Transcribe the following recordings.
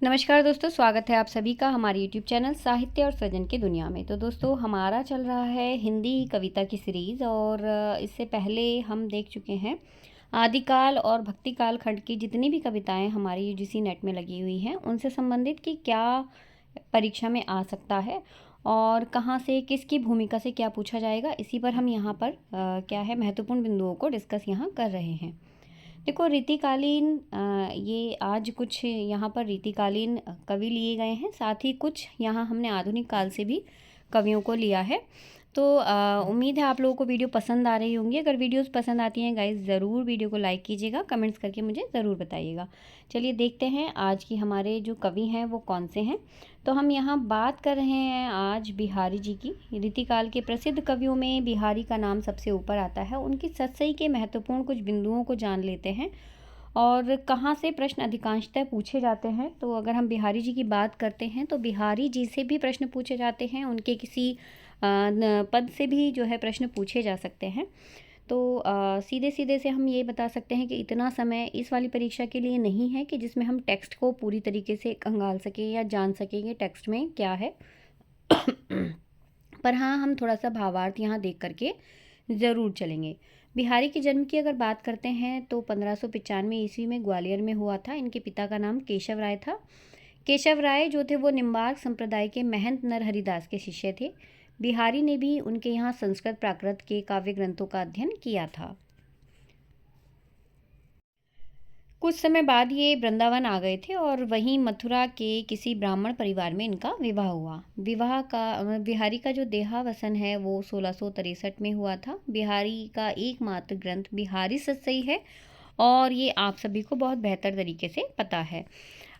नमस्कार दोस्तों, स्वागत है आप सभी का हमारे यूट्यूब चैनल साहित्य और सृजन की दुनिया में। तो दोस्तों, हमारा चल रहा है हिंदी कविता की सीरीज़ और इससे पहले हम देख चुके हैं आदिकाल और भक्तिकाल खंड की जितनी भी कविताएं हमारी यूजीसी नेट में लगी हुई हैं उनसे संबंधित कि क्या परीक्षा में आ सकता है और कहाँ से किसकी भूमिका से क्या पूछा जाएगा, इसी पर हम यहाँ पर क्या है महत्वपूर्ण बिंदुओं को डिस्कस यहाँ कर रहे हैं। देखो, रीतिकालीन ये आज कुछ यहाँ पर रीतिकालीन कवि लिए गए हैं, साथ ही कुछ यहाँ हमने आधुनिक काल से भी कवियों को लिया है। तो उम्मीद है आप लोगों को वीडियो पसंद आ रही होंगी। अगर वीडियोस पसंद आती हैं गाइस, ज़रूर वीडियो को लाइक कीजिएगा, कमेंट्स करके मुझे ज़रूर बताइएगा। चलिए देखते हैं आज की हमारे जो कवि हैं वो कौन से हैं। तो हम यहाँ बात कर रहे हैं आज बिहारी जी की। रीतिकाल के प्रसिद्ध कवियों में बिहारी का नाम सबसे ऊपर आता है। उनकी सतसई के महत्वपूर्ण कुछ बिंदुओं को जान लेते हैं और कहाँ से प्रश्न अधिकांशतः पूछे जाते हैं। तो अगर हम बिहारी जी की बात करते हैं तो बिहारी जी से भी प्रश्न पूछे जाते हैं, उनके किसी पद से भी जो है प्रश्न पूछे जा सकते हैं। तो सीधे सीधे से हम ये बता सकते हैं कि इतना समय इस वाली परीक्षा के लिए नहीं है कि जिसमें हम टेक्स्ट को पूरी तरीके से खंगाल सकें या जान सकेंगे टेक्स्ट में क्या है। पर हाँ, हम थोड़ा सा भावार्थ यहाँ देख करके ज़रूर चलेंगे। बिहारी के जन्म की अगर बात करते हैं तो 1595 ईस्वी में ग्वालियर में हुआ था। इनके पिता का नाम केशव राय था। केशव राय जो थे वो निम्बार्क संप्रदाय के महंत नरहरिदास के शिष्य थे। बिहारी ने भी उनके यहाँ संस्कृत प्राकृत के काव्य ग्रंथों का अध्ययन किया था। कुछ समय बाद ये वृंदावन आ गए थे और वहीं मथुरा के किसी ब्राह्मण परिवार में इनका विवाह हुआ। बिहारी का जो देहावसन है वो 1663 में हुआ था। बिहारी का एकमात्र ग्रंथ बिहारी सतसई है और ये आप सभी को बहुत बेहतर तरीके से पता है।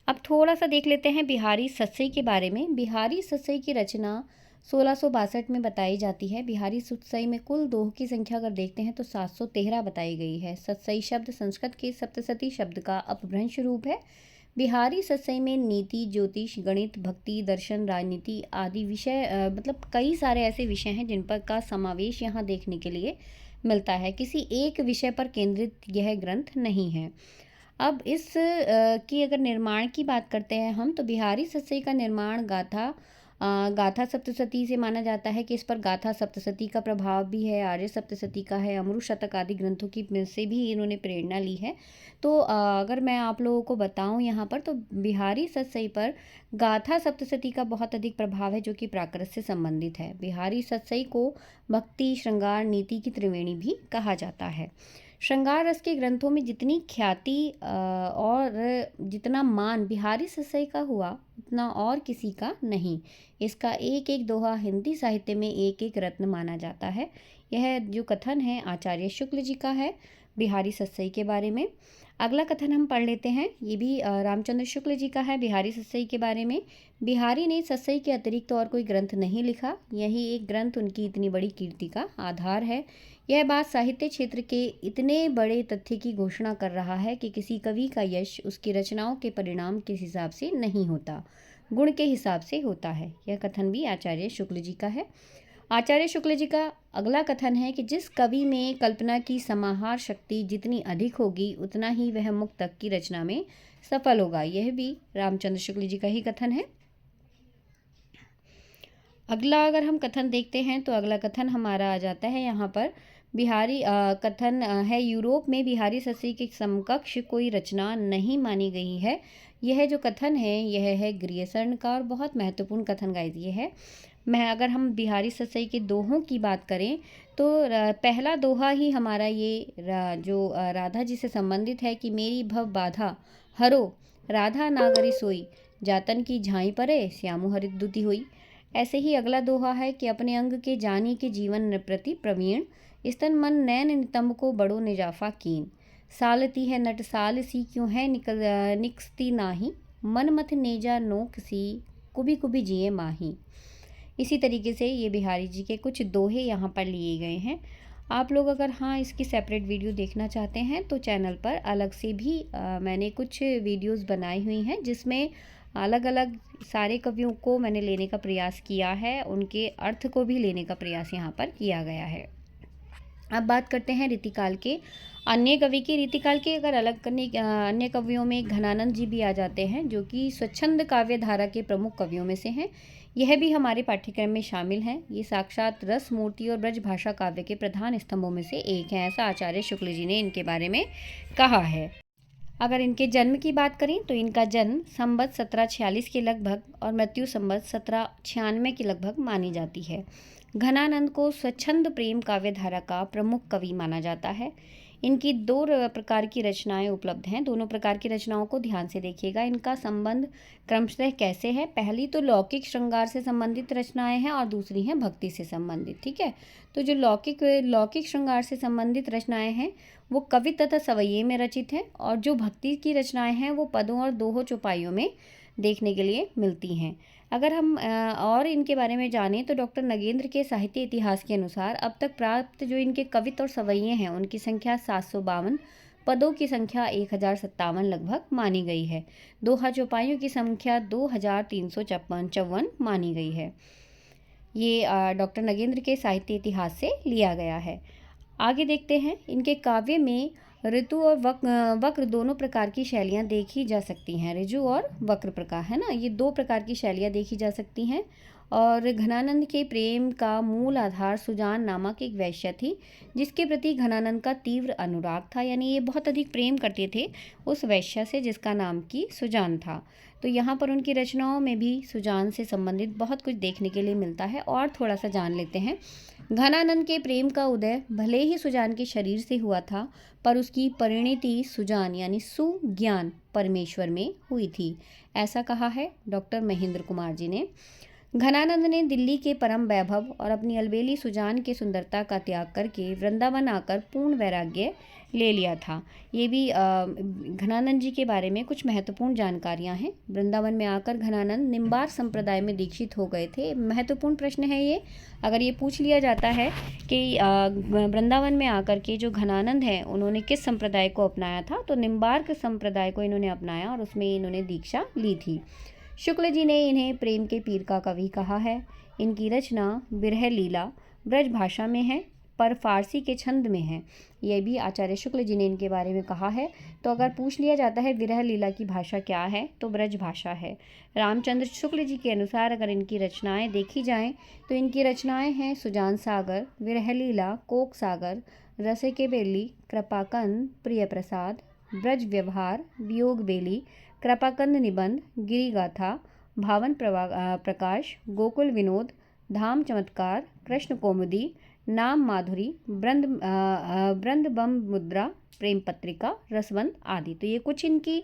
अब थोड़ा सा देख लेते हैं बिहारी सतसई के बारे में। बिहारी सतसई की रचना 1662 में बताई जाती है। बिहारी सतसई में कुल दोह की संख्या अगर देखते हैं तो 713 बताई गई है। सतसई शब्द संस्कृत के सप्तसती शब्द का अपभ्रंश रूप है। बिहारी सतसई में नीति, ज्योतिष, गणित, भक्ति, दर्शन, राजनीति आदि विषय मतलब कई सारे ऐसे विषय हैं जिन पर का समावेश यहाँ देखने के लिए मिलता है। किसी एक विषय पर केंद्रित यह ग्रंथ नहीं है। अब इस की अगर निर्माण की बात करते हैं हम, तो बिहारी सतसई का निर्माण गाथा सप्तसती से माना जाता है कि इस पर गाथा सप्तसती का प्रभाव भी है, आर्य सप्तसती का है, अमृत शतक आदि ग्रंथों की से भी इन्होंने प्रेरणा ली है। तो अगर मैं आप लोगों को बताऊं यहाँ पर, तो बिहारी सतसई पर गाथा सप्तसती का बहुत अधिक प्रभाव है जो कि प्राकृत से संबंधित है। बिहारी सतसई को भक्ति, श्रृंगार, नीति की त्रिवेणी भी कहा जाता है। श्रृंगार रस के ग्रंथों में जितनी ख्याति और जितना मान बिहारी सतसई का हुआ उतना और किसी का नहीं। इसका एक एक दोहा हिंदी साहित्य में एक एक रत्न माना जाता है। यह जो कथन है आचार्य शुक्ल जी का है बिहारी सतसई के बारे में। अगला कथन हम पढ़ लेते हैं, ये भी रामचंद्र शुक्ल जी का है बिहारी सतसई के बारे में। बिहारी ने सतसई के अतिरिक्त और कोई ग्रंथ नहीं लिखा, यही एक ग्रंथ उनकी इतनी बड़ी कीर्ति का आधार है। यह बात साहित्य क्षेत्र के इतने बड़े तथ्य की घोषणा कर रहा है कि किसी कवि का यश उसकी रचनाओं के परिणाम के हिसाब से नहीं होता, गुण के हिसाब से होता है। यह कथन भी आचार्य शुक्ल जी का है। आचार्य शुक्ल जी का अगला कथन है कि जिस कवि में कल्पना की समाहार शक्ति जितनी अधिक होगी उतना ही वह मुक्तक की रचना में सफल होगा। यह भी रामचंद्र शुक्ल जी का ही कथन है। अगला अगर हम कथन देखते हैं तो अगला कथन हमारा आ जाता है यहाँ पर बिहारी कथन है, यूरोप में बिहारी सतसई के समकक्ष कोई रचना नहीं मानी गई है। यह जो कथन है यह है ग्रियर्सन का और बहुत महत्वपूर्ण कथन गाइस ये है। मैं अगर हम बिहारी सतसई के दोहों की बात करें तो पहला दोहा ही हमारा ये जो राधा जी से संबंधित है कि मेरी भव बाधा हरो राधा नागरी सोई जातन की झाई परे श्यामु हरित दुति हुई। ऐसे ही अगला दोहा है कि अपने अंग के जानी के जीवन प्रति प्रवीण स्तन मन नैन नितंब को बड़ो निजाफा कीन सालती है नट साल सी क्यों है निकसती नाही मन मथ नेजा नोक सी कुबी कुबी जिए माही। इसी तरीके से ये बिहारी जी के कुछ दोहे यहाँ पर लिए गए हैं। आप लोग अगर हाँ इसकी सेपरेट वीडियो देखना चाहते हैं तो चैनल पर अलग से भी मैंने कुछ वीडियोस बनाई हुई हैं जिसमें अलग अलग सारे कवियों को मैंने लेने का प्रयास किया है, उनके अर्थ को भी लेने का प्रयास यहाँ पर किया गया है। अब बात करते हैं रीतिकाल के अन्य कवि की रीतिकाल के अगर अलग करने अन्य कवियों में घनानंद जी भी आ जाते हैं, जो कि स्वच्छंद काव्य धारा के प्रमुख कवियों में से हैं। यह भी हमारे पाठ्यक्रम में शामिल हैं। ये साक्षात रस मूर्ति और ब्रज भाषा काव्य के प्रधान स्तंभों में से एक हैं, ऐसा आचार्य शुक्ल जी ने इनके बारे में कहा है। अगर इनके जन्म की बात करें तो इनका जन्म संवत 1746 के लगभग और मृत्यु संवत 1796 के लगभग मानी जाती है। घनानंद को स्वच्छंद प्रेम काव्य धारा का प्रमुख कवि माना जाता है। इनकी दो प्रकार की रचनाएं उपलब्ध हैं। दोनों प्रकार की रचनाओं को ध्यान से देखिएगा। इनका संबंध क्रमशः कैसे है? पहली तो लौकिक श्रृंगार से संबंधित रचनाएं हैं और दूसरी हैं भक्ति से संबंधित। ठीक है, तो जो लौकिक श्रृंगार से संबंधित रचनाएं हैं वो कवि तथा सवैये में रचित हैं, और जो भक्ति की रचनाएं हैं वो पदों और दोहों चौपाइयों में देखने के लिए मिलती हैं। अगर हम और इनके बारे में जानें तो डॉक्टर नगेंद्र के साहित्य इतिहास के अनुसार अब तक प्राप्त जो इनके कवित्त और सवैये हैं उनकी संख्या 752, पदों की संख्या 1057 लगभग मानी गई है। दोहा चौपाइयों की संख्या 2354 मानी गई है। ये डॉक्टर नगेंद्र के साहित्य इतिहास से लिया गया है। आगे देखते हैं। इनके काव्य में ऋतु और वक्र दोनों प्रकार की शैलियाँ देखी जा सकती हैं। ऋजु और वक्र प्रकार है ना, ये दो प्रकार की शैलियाँ देखी जा सकती हैं। और घनानंद के प्रेम का मूल आधार सुजान नामक एक वैश्य थी, जिसके प्रति घनानंद का तीव्र अनुराग था। यानी ये बहुत अधिक प्रेम करते थे उस वैश्य से जिसका नाम की सुजान था। तो यहाँ पर उनकी रचनाओं में भी सुजान से संबंधित बहुत कुछ देखने के लिए मिलता है। और थोड़ा सा जान लेते हैं। घनानंद के प्रेम का उदय भले ही सुजान के शरीर से हुआ था, पर उसकी परिणति सुजान यानी सुज्ञान परमेश्वर में हुई थी, ऐसा कहा है डॉक्टर महेंद्र कुमार जी ने। घनानंद ने दिल्ली के परम वैभव और अपनी अलबेली सुजान की सुंदरता का त्याग करके वृंदावन आकर पूर्ण वैराग्य ले लिया था। ये भी घनानंद जी के बारे में कुछ महत्वपूर्ण जानकारियां हैं। वृंदावन में आकर घनानंद निम्बार संप्रदाय में दीक्षित हो गए थे। महत्वपूर्ण प्रश्न है ये। अगर ये पूछ लिया जाता है कि वृंदावन में आकर के जो घनानंद हैं उन्होंने किस संप्रदाय को अपनाया था, तो निम्बार्क संप्रदाय को इन्होंने अपनाया और उसमें इन्होंने दीक्षा ली थी। शुक्ल जी ने इन्हें प्रेम के पीर का कवि कहा है। इनकी रचना विरह लीला ब्रज भाषा में है, पर फारसी के छंद में है। यह भी आचार्य शुक्ल जी ने इनके बारे में कहा है। तो अगर पूछ लिया जाता है विरह लीला की भाषा क्या है, तो ब्रज भाषा है। रामचंद्र शुक्ल जी के अनुसार अगर इनकी रचनाएं देखी जाएं तो इनकी रचनाएं हैं सुजान सागर, विरह लीला, कोक सागर, रसे के बेली, कृपाकंद, प्रिय प्रसाद, ब्रज व्यवहार, वियोग बेली, कृपाकंद निबंध, गिरिगाथा, भावन प्रकाश, गोकुल विनोद, धाम चमत्कार, कृष्ण कौमुदी, नाम माधुरी, ब्रंद बम मुद्रा, प्रेम पत्रिका, रसवंत आदि। तो ये कुछ इनकी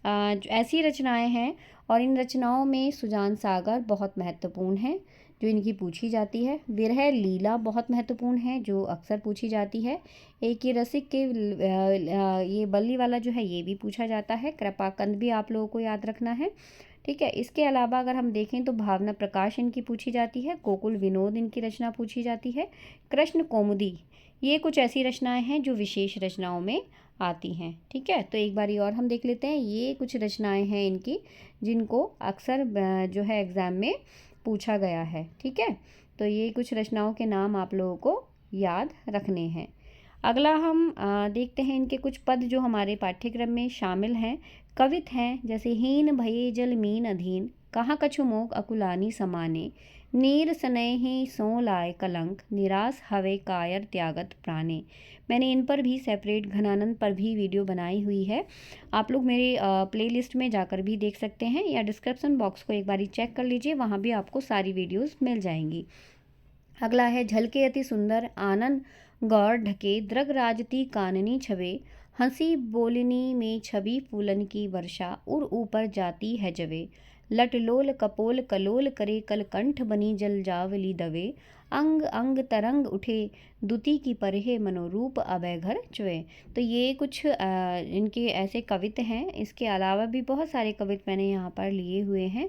ऐसी रचनाएं हैं। और इन रचनाओं में सुजान सागर बहुत महत्वपूर्ण है जो इनकी पूछी जाती है। विरह लीला बहुत महत्वपूर्ण है जो अक्सर पूछी जाती है। एक ये रसिक के ये बल्ली वाला जो है ये भी पूछा जाता है। कृपाकंद भी आप लोगों को याद रखना है। ठीक है, इसके अलावा अगर हम देखें तो भावना प्रकाश इनकी पूछी जाती है। गोकुल विनोद इनकी रचना पूछी जाती है। कृष्ण कौमुदी, ये कुछ ऐसी रचनाएं हैं जो विशेष रचनाओं में आती हैं। ठीक है, तो एक बारी और हम देख लेते हैं। ये कुछ रचनाएं हैं इनकी जिनको अक्सर जो है एग्ज़ाम में पूछा गया है। ठीक है, तो ये कुछ रचनाओं के नाम आप लोगों को याद रखने हैं। अगला हम देखते हैं इनके कुछ पद जो हमारे पाठ्यक्रम में शामिल हैं। कवित हैं जैसे हीन भये जल मीन अधीन, कहाँ कछु मोक अकुलानी समाने, नीर स्नेही सो लाए कलंक, निराश हवे कायर त्यागत प्राणे। मैंने इन पर भी सेपरेट घनानंद पर भी वीडियो बनाई हुई है। आप लोग मेरे प्लेलिस्ट में जाकर भी देख सकते हैं या डिस्क्रिप्शन बॉक्स को एक बारी चेक कर लीजिए, वहाँ भी आपको सारी वीडियोस मिल जाएंगी। अगला है झलके अति सुंदर आनंद गौर ढके, द्रग राजती काननी छवे, हंसी बोलनी में छवि फूलन की वर्षा, उर ऊपर जाती है जवे, लटलोल कपोल कलोल करे कलकंठ बनी जल जावली दवे, अंग अंग तरंग उठे दुति की परहे मनोरूप अभय घर चुए। तो ये कुछ इनके ऐसे कवित हैं। इसके अलावा भी बहुत सारे कवित मैंने यहाँ पर लिए हुए हैं।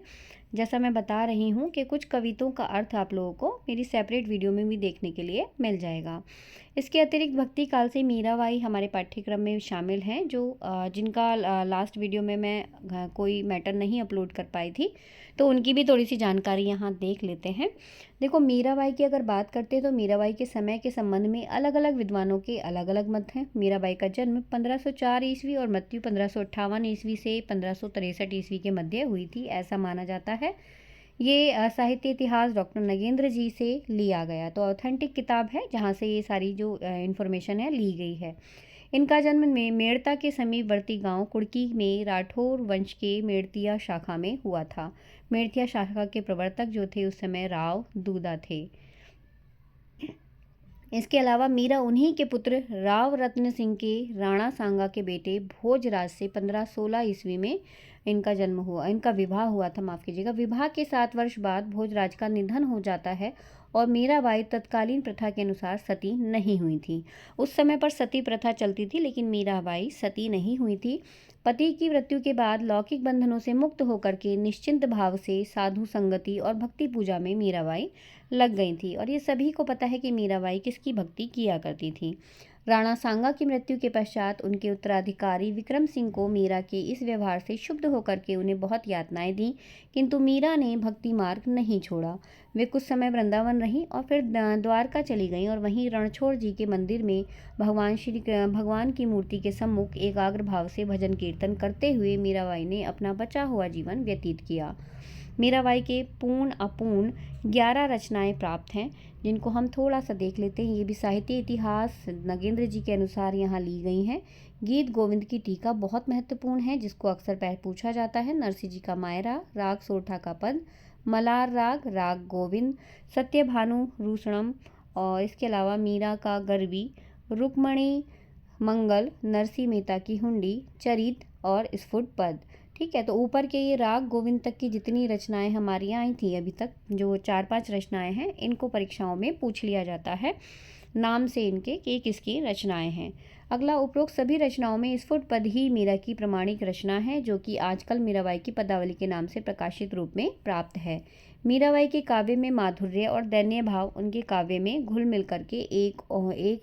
जैसा मैं बता रही हूँ कि कुछ कविताओं का अर्थ आप लोगों को मेरी सेपरेट वीडियो में भी देखने के लिए मिल जाएगा। इसके अतिरिक्त भक्ति काल से मीराबाई हमारे पाठ्यक्रम में शामिल हैं, जो जिनका लास्ट वीडियो में मैं कोई मैटर नहीं अपलोड कर पाई थी, तो उनकी भी थोड़ी सी जानकारी यहाँ देख लेते हैं। देखो, मीराबाई की अगर बात करते हैं तो मीराबाई के समय के संबंध में अलग अलग विद्वानों के अलग अलग मत हैं। मीराबाई का जन्म 1504 ईस्वी और मृत्यु 1558 ईस्वी से 1563 ईस्वी के मध्य हुई थी, ऐसा माना जाता है। ये साहित्य इतिहास डॉक्टर नगेंद्र जी से लिया गया, तो ऑथेंटिक किताब है जहाँ से ये सारी जो इन्फॉर्मेशन है ली गई है। इनका जन्म में मेड़ता के समीपवर्ती गांव कुड़की में राठौर वंश के मेड़तिया शाखा में हुआ था। मेड़तिया शाखा के प्रवर्तक जो थे उस समय राव दूदा थे। इसके अलावा मीरा उन्हीं के पुत्र राव रत्न सिंह के राणा सांगा के बेटे भोजराज से 1516 ईस्वी में इनका विवाह हुआ था, माफ़ कीजिएगा। विवाह के 7 वर्ष बाद भोजराज का निधन हो जाता है और मीराबाई तत्कालीन प्रथा के अनुसार सती नहीं हुई थी। उस समय पर सती प्रथा चलती थी, लेकिन मीराबाई सती नहीं हुई थी। पति की मृत्यु के बाद लौकिक बंधनों से मुक्त होकर के निश्चिंत भाव से साधु संगति और भक्ति पूजा में मीराबाई लग गई थी। और ये सभी को पता है कि मीराबाई किसकी भक्ति किया करती थी। राणा सांगा की मृत्यु के पश्चात उनके उत्तराधिकारी विक्रम सिंह को मीरा के इस व्यवहार से क्षुब्ध होकर के उन्हें बहुत यातनाएं दी, किंतु मीरा ने भक्ति मार्ग नहीं छोड़ा। वे कुछ समय वृंदावन रहीं और फिर द्वारका चली गईं और वहीं रणछोड़ जी के मंदिर में भगवान की मूर्ति के सम्मुख एकाग्र भाव से भजन कीर्तन करते हुए मीराबाई ने अपना बचा हुआ जीवन व्यतीत किया। मीराबाई के पूर्ण अपूर्ण 11 रचनाएं प्राप्त हैं, जिनको हम थोड़ा सा देख लेते हैं। ये भी साहित्य इतिहास नगेंद्र जी के अनुसार यहाँ ली गई हैं। गीत गोविंद की टीका बहुत महत्वपूर्ण है, जिसको अक्सर पूछा जाता है। नरसिंह जी का मायरा, राग सोरठा का पद, मलार राग, राग गोविंद, सत्यभानु रूषणम, और इसके अलावा मीरा का गरबी, रुक्मणी मंगल, नरसिंह मेहता की हुंडी, चरित और स्फुट पद। ठीक है, तो ऊपर के ये राग गोविंद तक की जितनी रचनाएं हमारी आई थी अभी तक, जो 4-5 रचनाएं हैं, इनको परीक्षाओं में पूछ लिया जाता है नाम से इनके कि किसकी रचनाएं हैं। अगला, उपरोक्त सभी रचनाओं में स्फुट पद ही मीरा की प्रमाणिक रचना है, जो कि आजकल मीराबाई की पदावली के नाम से प्रकाशित रूप में प्राप्त है। मीराबाई के काव्य में माधुर्य और दैन्य भाव उनके काव्य में घुल मिल करके एक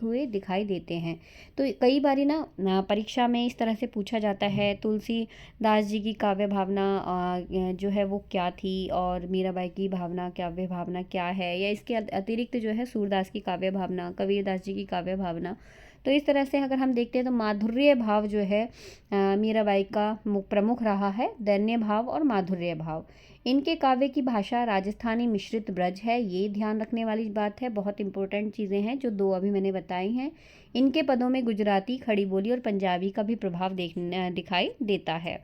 हुए दिखाई देते हैं। तो कई बारी ना परीक्षा में इस तरह से पूछा जाता है, तुलसीदास जी की काव्य भावना जो है वो क्या थी, और मीराबाई की काव्य भावना क्या है, या इसके अतिरिक्त जो है सूरदास की काव्य भावना, कबीरदास जी की काव्य भावना। तो इस तरह से अगर हम देखते हैं तो माधुर्य भाव जो है मीराबाई का प्रमुख रहा है, दैन्य भाव और माधुर्य भाव। इनके काव्य की भाषा राजस्थानी मिश्रित ब्रज है, ये ध्यान रखने वाली बात है। बहुत इंपॉर्टेंट चीज़ें हैं जो 2 अभी मैंने बताई हैं। इनके पदों में गुजराती, खड़ी बोली और पंजाबी का भी प्रभाव दिखाई देता है।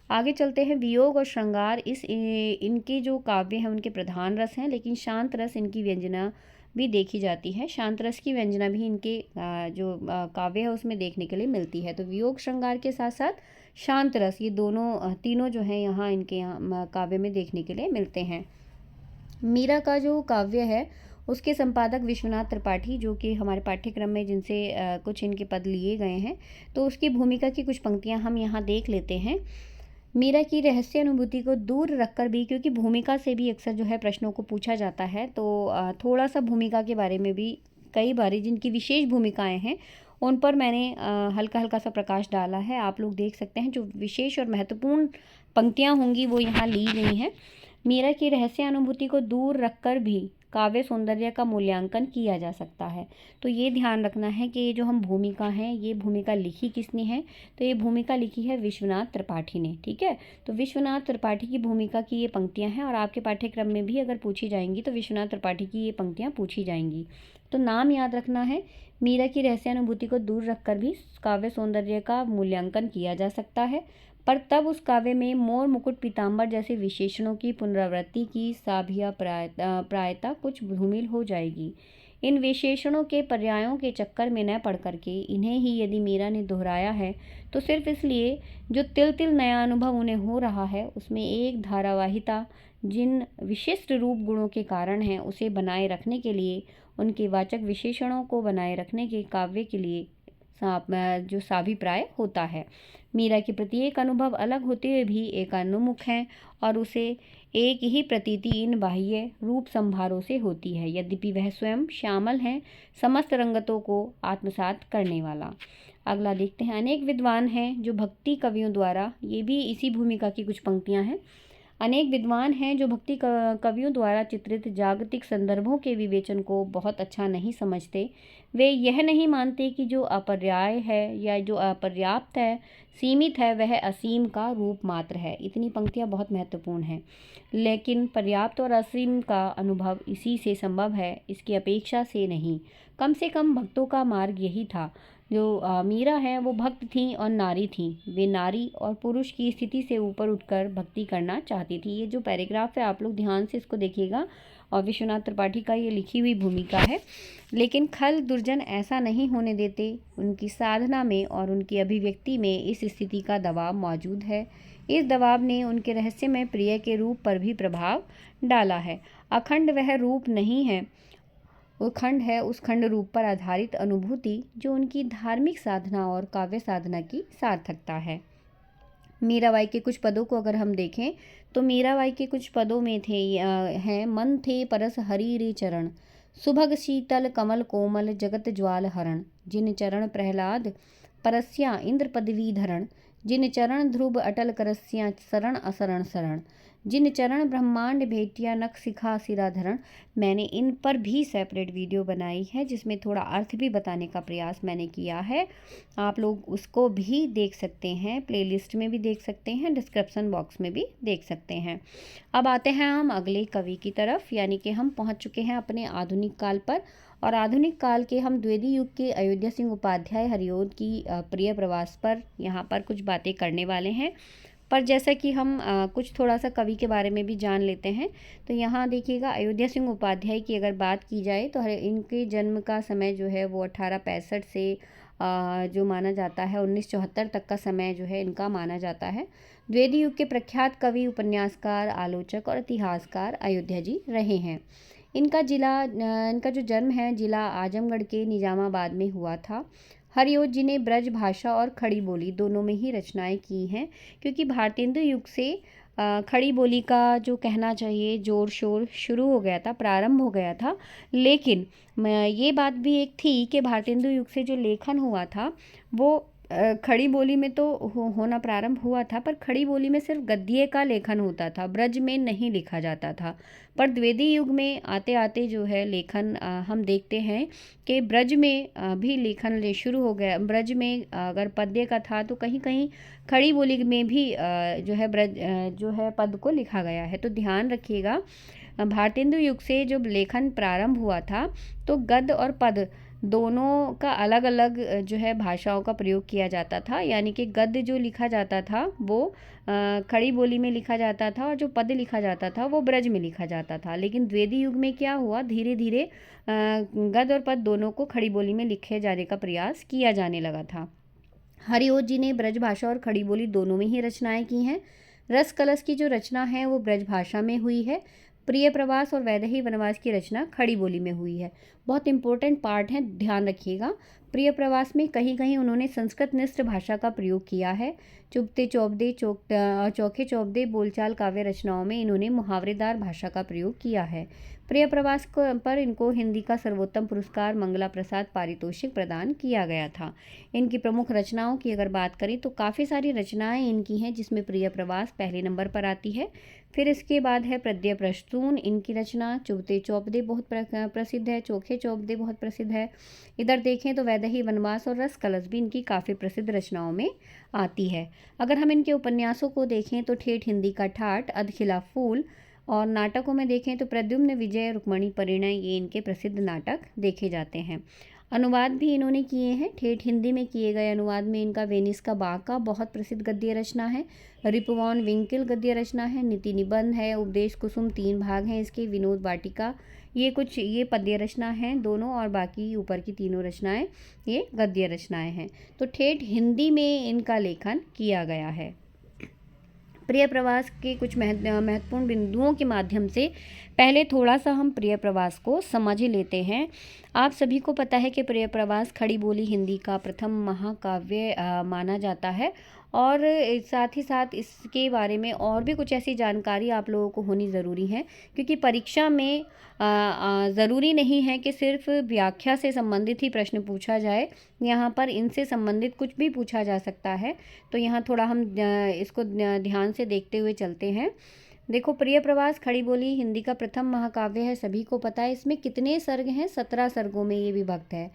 आगे चलते हैं। वियोग और श्रृंगार इनके जो काव्य हैं उनके प्रधान रस हैं, लेकिन शांत रस इनकी व्यंजना भी देखी जाती है। शांत रस की व्यंजना भी इनके जो काव्य है उसमें देखने के लिए मिलती है। तो वियोग श्रृंगार के साथ साथ शांत रस, ये तीनों जो हैं यहाँ इनके यहाँ काव्य में देखने के लिए मिलते हैं। मीरा का जो काव्य है उसके संपादक विश्वनाथ त्रिपाठी, जो कि हमारे पाठ्यक्रम में जिनसे कुछ इनके पद लिए गए हैं, तो उसकी भूमिका की कुछ पंक्तियाँ हम यहाँ देख लेते हैं। मीरा की रहस्य अनुभूति को दूर रखकर भी, क्योंकि भूमिका से भी अक्सर जो है प्रश्नों को पूछा जाता है, तो थोड़ा सा भूमिका के बारे में भी कई बारी जिनकी विशेष भूमिकाएं हैं उन पर मैंने हल्का हल्का सा प्रकाश डाला है। आप लोग देख सकते हैं, जो विशेष और महत्वपूर्ण पंक्तियां होंगी वो यहाँ ली गई हैं। मीरा की रहस्य अनुभूति को दूर रखकर भी काव्य सौंदर्य का मूल्यांकन किया जा सकता है। तो ये ध्यान रखना है कि ये जो हम भूमिका हैं, ये भूमिका लिखी किसने है, तो ये भूमिका लिखी है विश्वनाथ त्रिपाठी ने। ठीक है, तो विश्वनाथ त्रिपाठी की भूमिका की ये पंक्तियां हैं, और आपके पाठ्यक्रम में भी अगर पूछी जाएंगी तो विश्वनाथ त्रिपाठी की ये पंक्तियां पूछी जाएंगी। तो नाम याद रखना है। मीरा की रहस्य अनुभूति को दूर रखकर भी काव्य सौंदर्य का मूल्यांकन किया जा सकता है, पर तब उस काव्य में मोर मुकुट पीताम्बर जैसे विशेषणों की पुनरावृत्ति की साभिया प्रायता कुछ धूमिल हो जाएगी। इन विशेषणों के पर्यायों के चक्कर में न पड़ करके इन्हें ही यदि मीरा ने दोहराया है तो सिर्फ इसलिए जो तिल तिल नया अनुभव उन्हें हो रहा है उसमें एक धारावाहिता जिन विशिष्ट रूप गुणों के कारण है उसे बनाए रखने के लिए, उनके वाचक विशेषणों को बनाए रखने के काव्य के लिए जो साभिप्राय होता है। मीरा के प्रत्येक अनुभव अलग होते हुए भी एक अनुमुख हैं और उसे एक ही प्रतीति इन बाह्य रूप संभारों से होती है, यद्यपि वह स्वयं श्यामल हैं, समस्त रंगतों को आत्मसात करने वाला। अगला देखते हैं। अनेक विद्वान हैं जो भक्ति कवियों द्वारा, ये भी इसी भूमिका की कुछ पंक्तियां हैं, अनेक विद्वान हैं जो भक्ति कवियों द्वारा चित्रित जागतिक संदर्भों के विवेचन को बहुत अच्छा नहीं समझते। वे यह नहीं मानते कि जो अपर्याय है या जो अपर्याप्त है, सीमित है, वह असीम का रूप मात्र है। इतनी पंक्तियाँ बहुत महत्वपूर्ण हैं। लेकिन पर्याप्त और असीम का अनुभव इसी से संभव है, इसकी अपेक्षा से नहीं। कम से कम भक्तों का मार्ग यही था। जो मीरा है वो भक्त थीं और नारी थीं। वे नारी और पुरुष की स्थिति से ऊपर उठकर भक्ति करना चाहती थी। ये जो पैराग्राफ है आप लोग ध्यान से इसको देखिएगा, और विश्वनाथ त्रिपाठी का ये लिखी हुई भूमिका है। लेकिन खल दुर्जन ऐसा नहीं होने देते। उनकी साधना में और उनकी अभिव्यक्ति में इस स्थिति का दबाव मौजूद है। इस दबाव ने उनके रहस्यमय प्रिय के रूप पर भी प्रभाव डाला है। अखंड वह रूप नहीं है, वो खंड है, उस खंड रूप पर आधारित अनुभूति जो उनकी धार्मिक साधना और काव्य साधना की सार्थकता है। मीराबाई के कुछ पदों को अगर हम देखें तो मीराबाई के कुछ पदों में हैं, मन थे परस हरि रे चरण, सुभग शीतल कमल कोमल जगत ज्वाल हरण, जिन चरण प्रहलाद परस्या इंद्र पदवी धरण, जिन चरण ध्रुव अटल करस्या शरण असरण शरण, जिन चरण ब्रह्मांड भेटिया नख सिखा सिराधरण। मैंने इन पर भी सेपरेट वीडियो बनाई है जिसमें थोड़ा अर्थ भी बताने का प्रयास मैंने किया है। आप लोग उसको भी देख सकते हैं, प्लेलिस्ट में भी देख सकते हैं, डिस्क्रिप्शन बॉक्स में भी देख सकते हैं। अब आते हैं हम अगले कवि की तरफ, यानी कि हम पहुंच चुके हैं अपने आधुनिक काल पर। और आधुनिक काल के हम द्विवेदी युग के अयोध्या सिंह उपाध्याय हरिऔध की प्रिय प्रवास पर यहाँ पर कुछ बातें करने वाले हैं। पर जैसा कि हम कुछ थोड़ा सा कवि के बारे में भी जान लेते हैं, तो यहाँ देखिएगा अयोध्या सिंह उपाध्याय की अगर बात की जाए तो इनके जन्म का समय जो है वो 1865 से जो माना जाता है 1974 तक का समय जो है इनका माना जाता है। द्विवेदी युग के प्रख्यात कवि, उपन्यासकार, आलोचक और इतिहासकार अयोध्या जी रहे हैं। इनका जो जन्म है जिला आजमगढ़ के निजामाबाद में हुआ था। हरिऔध जी ने ब्रज भाषा और खड़ी बोली दोनों में ही रचनाएं की हैं, क्योंकि भारतेंदु युग से खड़ी बोली का जो कहना चाहिए जोर शोर शुरू हो गया था, प्रारंभ हो गया था। लेकिन ये बात भी एक थी कि भारतेंदु युग से जो लेखन हुआ था वो खड़ी बोली में तो होना प्रारंभ हुआ था, पर खड़ी बोली में सिर्फ गद्य का लेखन होता था, ब्रज में नहीं लिखा जाता था। पर द्विवेदी युग में आते आते जो है लेखन हम देखते हैं कि ब्रज में भी लेखन शुरू हो गया। ब्रज में अगर पद्य का था तो कहीं कहीं खड़ी बोली में भी जो है ब्रज जो है पद को लिखा गया है। तो ध्यान रखिएगा, भारतेंदु युग से जब लेखन प्रारंभ हुआ था तो गद्य और पद दोनों का अलग अलग जो है भाषाओं का प्रयोग किया जाता था। यानी कि गद्य जो लिखा जाता था वो खड़ी बोली में लिखा जाता था और जो पद लिखा जाता था वो ब्रज में लिखा जाता था। लेकिन द्विवेदी युग में क्या हुआ, धीरे धीरे गद्य और पद दोनों को खड़ी बोली में लिखे जाने का प्रयास किया जाने लगा था। हरिऔध जी ने ब्रज भाषा और खड़ी बोली दोनों में ही रचनाएं की हैं। रस कलश की जो रचना है वो ब्रज भाषा में हुई है। प्रिय प्रवास और वैदेही वनवास की रचना खड़ी बोली में हुई है। बहुत इंपॉर्टेंट पार्ट है, ध्यान रखिएगा। प्रिय प्रवास में कहीं कहीं उन्होंने संस्कृत निष्ठ भाषा का प्रयोग किया है। चुपते चौबदे चौखे चौबदे बोलचाल काव्य रचनाओं में इन्होंने मुहावरेदार भाषा का प्रयोग किया है। प्रिय प्रवास पर इनको हिंदी का सर्वोत्तम पुरस्कार मंगला प्रसाद पारितोषिक प्रदान किया गया था। इनकी प्रमुख रचनाओं की अगर बात करें तो काफ़ी सारी रचनाएं इनकी हैं, जिसमें प्रिय प्रवास पहले नंबर पर आती है। फिर इसके बाद है प्रद्य प्रस्तून, इनकी रचना। चुबते चौबदे बहुत प्रसिद्ध है। चोखे चौबदे बहुत प्रसिद्ध है। इधर देखें तो वैदेही वनवास और रस कलश भी इनकी काफ़ी प्रसिद्ध रचनाओं में आती है। अगर हम इनके उपन्यासों को देखें तो ठेठ हिंदी का ठाठ, अधखिला फूल, और नाटकों में देखें तो प्रद्युम्न, विजय, रुक्मणी, परिणय, ये इनके प्रसिद्ध नाटक देखे जाते हैं। अनुवाद भी इन्होंने किए हैं। ठेठ हिंदी में किए गए अनुवाद में इनका वेनिस का बाका बहुत प्रसिद्ध गद्य रचना है। रिपुवान विंकिल गद्य रचना है। नीति निबंध है। उपदेश कुसुम 3 भाग हैं इसके। विनोद वाटिका, ये पद्य रचना हैं दोनों, और बाकी ऊपर की तीनों रचनाएं ये गद्य रचनाएं हैं। तो ठेठ हिंदी में इनका लेखन किया गया है। प्रिय प्रवास के कुछ महत्वपूर्ण बिंदुओं के माध्यम से पहले थोड़ा सा हम प्रिय प्रवास को समझ ही लेते हैं। आप सभी को पता है कि प्रिय प्रवास खड़ी बोली हिंदी का प्रथम महाकाव्य माना जाता है, और साथ ही साथ इसके बारे में और भी कुछ ऐसी जानकारी आप लोगों को होनी ज़रूरी है, क्योंकि परीक्षा में ज़रूरी नहीं है कि सिर्फ व्याख्या से संबंधित ही प्रश्न पूछा जाए। यहाँ पर इनसे संबंधित कुछ भी पूछा जा सकता है। तो यहाँ थोड़ा हम इसको ध्यान से देखते हुए चलते हैं। देखो, प्रिय प्रवास खड़ी बोली हिंदी का प्रथम महाकाव्य है, सभी को पता है। इसमें कितने सर्ग हैं? 17 सर्गों में ये विभक्त है।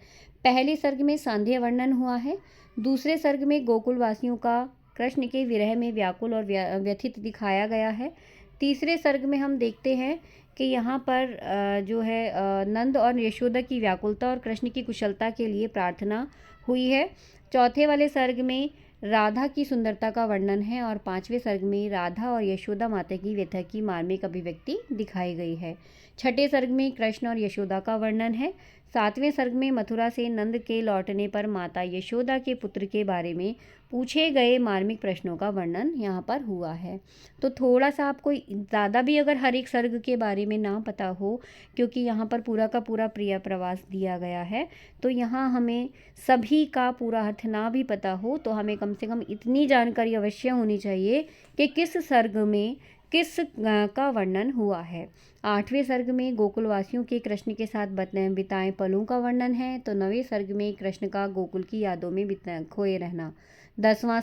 पहले सर्ग में सांध्य वर्णन हुआ है, दूसरे सर्ग में गोकुल वासियों का कृष्ण के विरह में व्याकुल और व्यथित दिखाया गया है। तीसरे सर्ग में हम देखते हैं कि यहाँ पर जो है नंद और यशोदा की व्याकुलता और कृष्ण की कुशलता के लिए प्रार्थना हुई है। चौथे वाले सर्ग में राधा की सुंदरता का वर्णन है और पांचवें सर्ग में राधा और यशोदा माता की व्यथा की मार्मिक अभिव्यक्ति दिखाई गई है। छठे सर्ग में कृष्ण और यशोदा का वर्णन है। सातवें सर्ग में मथुरा से नंद के लौटने पर माता यशोदा के पुत्र के बारे में पूछे गए मार्मिक प्रश्नों का वर्णन यहाँ पर हुआ है। तो थोड़ा सा आपको ज़्यादा भी अगर हर एक सर्ग के बारे में ना पता हो, क्योंकि यहाँ पर पूरा का पूरा प्रिय प्रवास दिया गया है, तो यहाँ हमें सभी का पूरा अर्थ ना भी पता हो तो हमें कम से कम इतनी जानकारी अवश्य होनी चाहिए कि किस सर्ग में किस का वर्णन हुआ है। आठवें सर्ग में गोकुलवासियों के कृष्ण के साथ बिताए पलों का वर्णन है, तो नवें सर्ग में कृष्ण का गोकुल की यादों में खोए रहना। 10वां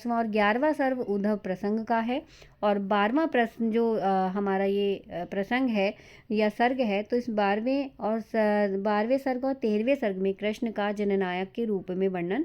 और 11वां सर्ग उद्धव प्रसंग का है और 12वां प्रश्न जो हमारा ये प्रसंग है या सर्ग है, तो इस 12वें सर्ग और 13वें सर्ग में कृष्ण का जननायक के रूप में वर्णन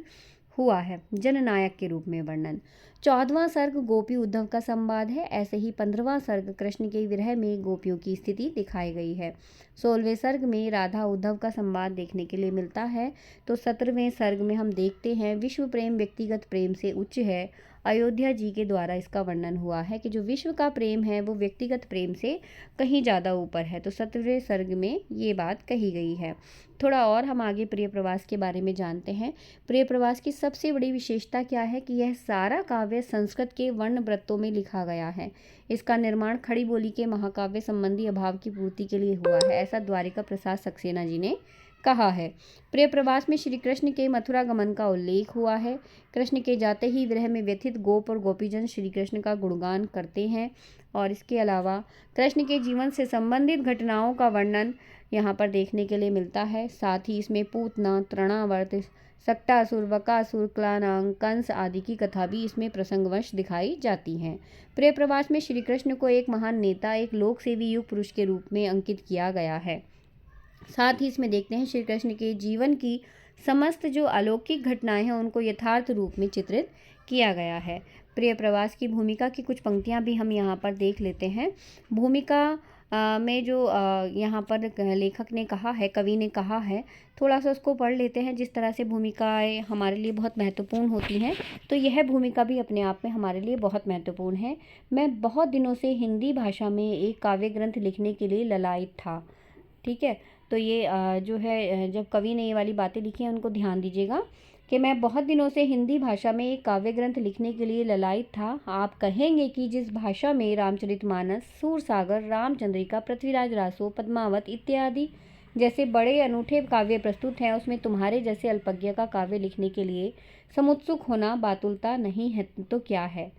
हुआ है। जननायक के रूप में वर्णन। 14वां सर्ग गोपी उद्धव का संवाद है। ऐसे ही 15वां सर्ग कृष्ण के विरह में गोपियों की स्थिति दिखाई गई है। 16वें सर्ग में राधा उद्धव का संवाद देखने के लिए मिलता है। तो 17वें सर्ग में हम देखते हैं विश्व प्रेम व्यक्तिगत प्रेम से उच्च है। अयोध्या जी के द्वारा इसका वर्णन हुआ है कि जो विश्व का प्रेम है वो व्यक्तिगत प्रेम से कहीं ज़्यादा ऊपर है। तो 17वें सर्ग में ये बात कही गई है। थोड़ा और हम आगे प्रिय प्रवास के बारे में जानते हैं। प्रिय प्रवास की सबसे बड़ी विशेषता क्या है कि यह सारा काव्य संस्कृत के वर्ण वृत्तों में लिखा गया है। इसका निर्माण खड़ी बोली के महाकाव्य संबंधी अभाव की पूर्ति के लिए हुआ है, ऐसा द्वारिका प्रसाद सक्सेना जी ने कहा है। प्रिय प्रवास में श्री कृष्ण के मथुरा गमन का उल्लेख हुआ है। कृष्ण के जाते ही विरह में व्यथित गोप और गोपीजन श्री कृष्ण का गुणगान करते हैं और इसके अलावा कृष्ण के जीवन से संबंधित घटनाओं का वर्णन यहाँ पर देखने के लिए मिलता है। साथ ही इसमें पूतना, तृणावर्त, सक्टासुर, बकासुर, क्लानांग, कंस आदि की कथा भी इसमें प्रसंगवश दिखाई जाती हैं। प्रिय प्रवास में श्री कृष्ण को एक महान नेता, एक लोक सेवी युग पुरुष के रूप में अंकित किया गया है। साथ ही इसमें देखते हैं श्री कृष्ण के जीवन की समस्त जो अलौकिक घटनाएं हैं उनको यथार्थ रूप में चित्रित किया गया है। प्रिय प्रवास की भूमिका की कुछ पंक्तियां भी हम यहाँ पर देख लेते हैं। भूमिका में जो यहाँ पर लेखक ने कहा है, कवि ने कहा है, थोड़ा सा उसको पढ़ लेते हैं। जिस तरह से भूमिकाएं हमारे लिए बहुत महत्वपूर्ण होती हैं, तो यह भूमिका भी अपने आप में हमारे लिए बहुत महत्वपूर्ण है। मैं बहुत दिनों से हिंदी भाषा में एक काव्य ग्रंथ लिखने के लिए ललायित था। ठीक है, तो ये जो है जब कवि ने ये वाली बातें लिखी हैं उनको ध्यान दीजिएगा कि मैं बहुत दिनों से हिंदी भाषा में एक काव्य ग्रंथ लिखने के लिए ललायित था। आप कहेंगे कि जिस भाषा में रामचरितमानस, सूरसागर, रामचंद्रिका, पृथ्वीराज रासो, पद्मावत इत्यादि जैसे बड़े अनूठे काव्य प्रस्तुत हैं, उसमें तुम्हारे जैसे अल्पज्ञ का काव्य लिखने के लिए समुत्सुक होना बातुलता नहीं है तो क्या है।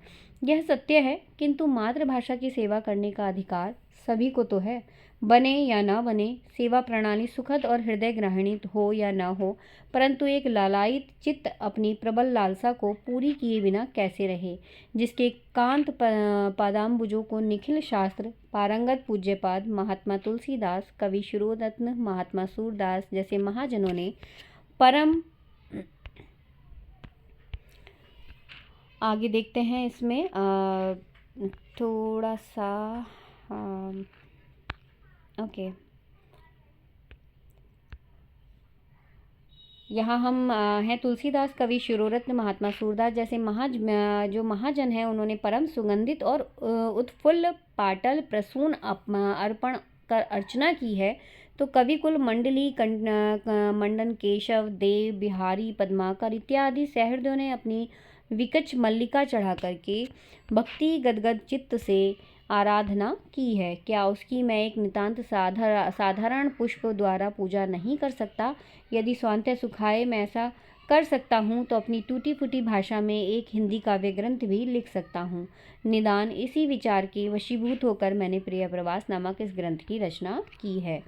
यह सत्य है, किंतु मातृभाषा की सेवा करने का अधिकार सभी को तो है। बने या न बने, सेवा प्रणाली सुखद और हृदय ग्राहिणी हो या न हो, परंतु एक लालायित चित्त अपनी प्रबल लालसा को पूरी किए बिना कैसे रहे। जिसके कांत पादाम्बुजों को निखिल शास्त्र पारंगत पूज्यपाद महात्मा तुलसीदास, कवि शिरोरत्न, महात्मा सूरदास जैसे महाजनों ने परम। आगे देखते हैं इसमें थोड़ा सा ओके। यहाँ हम हैं तुलसीदास, कवि शिरोरत्न, महात्मा सूरदास जैसे जो महाजन हैं उन्होंने परम सुगंधित और उत्फुल्ल पाटल प्रसून अर्पण कर अर्चना की है। तो कवि कुल मंडली मंडन केशव, देव, बिहारी, पद्माकर इत्यादि सहृदयों ने अपनी विकच मल्लिका चढ़ा करके भक्ति गदगद चित्त से आराधना की है। क्या उसकी मैं एक नितांत साधारण पुष्प द्वारा पूजा नहीं कर सकता? यदि स्वांतः सुखाए मैं ऐसा कर सकता हूँ तो अपनी टूटी फूटी भाषा में एक हिंदी काव्य ग्रंथ भी लिख सकता हूँ। निदान इसी विचार के वशीभूत होकर मैंने प्रिय प्रवास नामक इस ग्रंथ की रचना की है।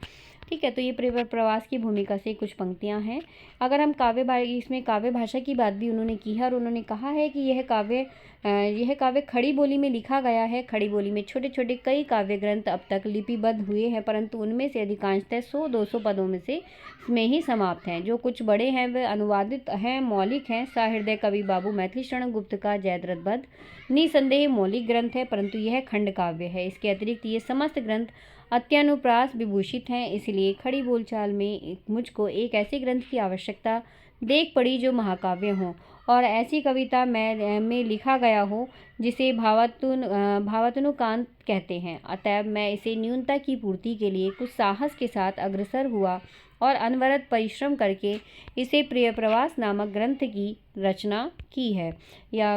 ठीक है, तो ये प्रिय प्रवास की भूमिका से कुछ पंक्तियाँ हैं। अगर हम इसमें काव्य भाषा की बात भी उन्होंने की है और उन्होंने कहा है कि यह काव्य यह काव्य खड़ी बोली में लिखा गया है। खड़ी बोली में छोटे छोटे कई काव्य ग्रंथ अब तक लिपिबद्ध हुए हैं, परंतु उनमें से अधिकांशतः 100-200 पदों में ही समाप्त हैं। जो कुछ बड़े हैं वे अनुवादित हैं, मौलिक हैं। सहृदय कवि बाबू मैथिली शरण गुप्त का जयद्रथ निसंदेह मौलिक ग्रंथ है, परंतु यह खंड काव्य है। इसके अतिरिक्त ये समस्त ग्रंथ अत्यानुप्रास विभूषित हैं। इसलिए खड़ी बोलचाल में मुझको एक ऐसे ग्रंथ की आवश्यकता देख पड़ी जो महाकाव्य हो और ऐसी कविता में लिखा गया हो जिसे भावात्मकांत कहते हैं। अतएव मैं इसे न्यूनता की पूर्ति के लिए कुछ साहस के साथ अग्रसर हुआ और अनवरत परिश्रम करके इसे प्रिय प्रवास नामक ग्रंथ की रचना की है। या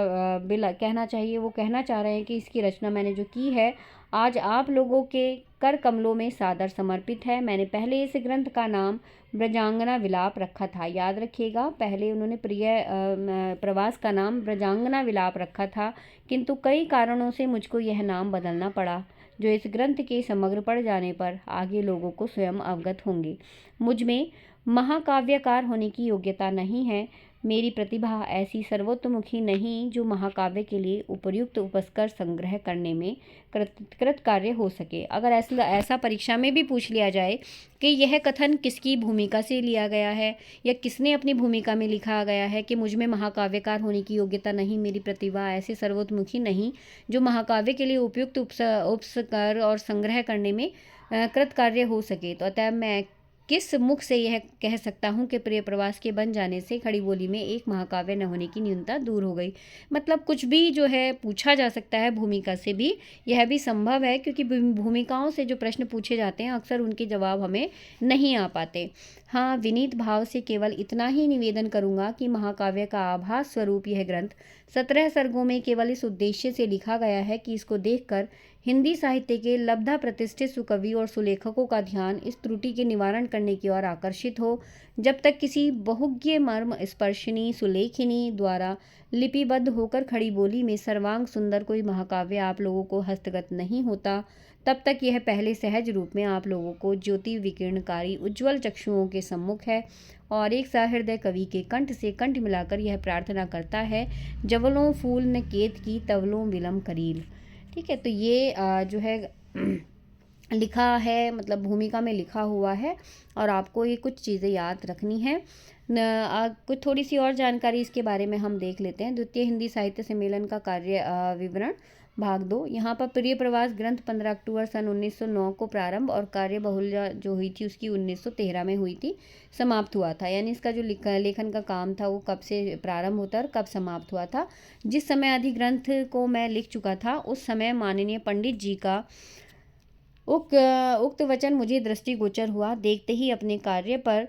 कहना चाहिए, वो कहना चाह रहे हैं कि इसकी रचना मैंने जो की है आज आप लोगों के कर कमलों में सादर समर्पित है। मैंने पहले इस ग्रंथ का नाम ब्रजांगना विलाप रखा था। याद रखिएगा, पहले उन्होंने प्रिय प्रवास का नाम ब्रजांगना विलाप रखा था, किंतु कई कारणों से मुझको यह नाम बदलना पड़ा, जो इस ग्रंथ के समग्र पढ़ जाने पर आगे लोगों को स्वयं अवगत होंगे। मुझ में महाकाव्यकार होने की योग्यता नहीं है। मेरी प्रतिभा ऐसी सर्वतोमुखी नहीं जो महाकाव्य के लिए उपयुक्त उपस्कर संग्रह करने में कृतकार्य हो सके। अगर ऐसा परीक्षा में भी पूछ लिया जाए कि यह कथन किसकी भूमिका से लिया गया है या किसने अपनी भूमिका में लिखा गया है कि मुझ में महाकाव्यकार होने की योग्यता नहीं, मेरी प्रतिभा ऐसे सर्वतोमुखी नहीं जो महाकाव्य के लिए उपयुक्त उपस्कर और संग्रह करने में कृतकार्य हो सके, तो अतः मैं किस मुख से यह कह सकता हूँ कि प्रिय प्रवास के बन जाने से खड़ी बोली में एक महाकाव्य न होने की न्यूनता दूर हो गई। मतलब कुछ भी जो है पूछा जा सकता है, भूमिका से भी यह भी संभव है, क्योंकि भूमिकाओं से जो प्रश्न पूछे जाते हैं अक्सर उनके जवाब हमें नहीं आ पाते। हाँ, विनीत भाव से केवल इतना ही निवेदन करूँगा कि महाकाव्य का आभास स्वरूप यह ग्रंथ 17 सर्गों में केवल इस उद्देश्य से लिखा गया है कि इसको देखकर हिंदी साहित्य के लब्धा प्रतिष्ठित सुकवि और सुलेखकों का ध्यान इस त्रुटि के निवारण करने की ओर आकर्षित हो। जब तक किसी बहुज्ञ मर्म स्पर्शिनी सुलेखिनी द्वारा लिपिबद्ध होकर खड़ी बोली में सर्वांग सुंदर कोई महाकाव्य आप लोगों को हस्तगत नहीं होता, तब तक यह पहले सहज रूप में आप लोगों को ज्योति विकिरणकारी उज्ज्वल चक्षुओं के सम्मुख है और एक सहृदय कवि के कंठ से कंठ मिलाकर यह प्रार्थना करता है, जवलों फूल न केत की तवलों विलम करील। ठीक है, तो ये जो है लिखा है, मतलब भूमिका में लिखा हुआ है और आपको ये कुछ चीज़ें याद रखनी है। कुछ थोड़ी सी और जानकारी इसके बारे में हम देख लेते हैं। द्वितीय हिंदी साहित्य सम्मेलन का कार्य विवरण भाग 2। यहाँ पर प्रिय प्रवास ग्रंथ 15 अक्टूबर सन 1909 को प्रारंभ और कार्य बहुल्य जो हुई थी उसकी 1913 में हुई थी, समाप्त हुआ था। यानी इसका जो लेखन का काम था वो कब से प्रारंभ होता और कब समाप्त हुआ था। जिस समय आदि ग्रंथ को मैं लिख चुका था उस समय माननीय पंडित जी का उक्त वचन मुझे दृष्टिगोचर हुआ। देखते ही अपने कार्य पर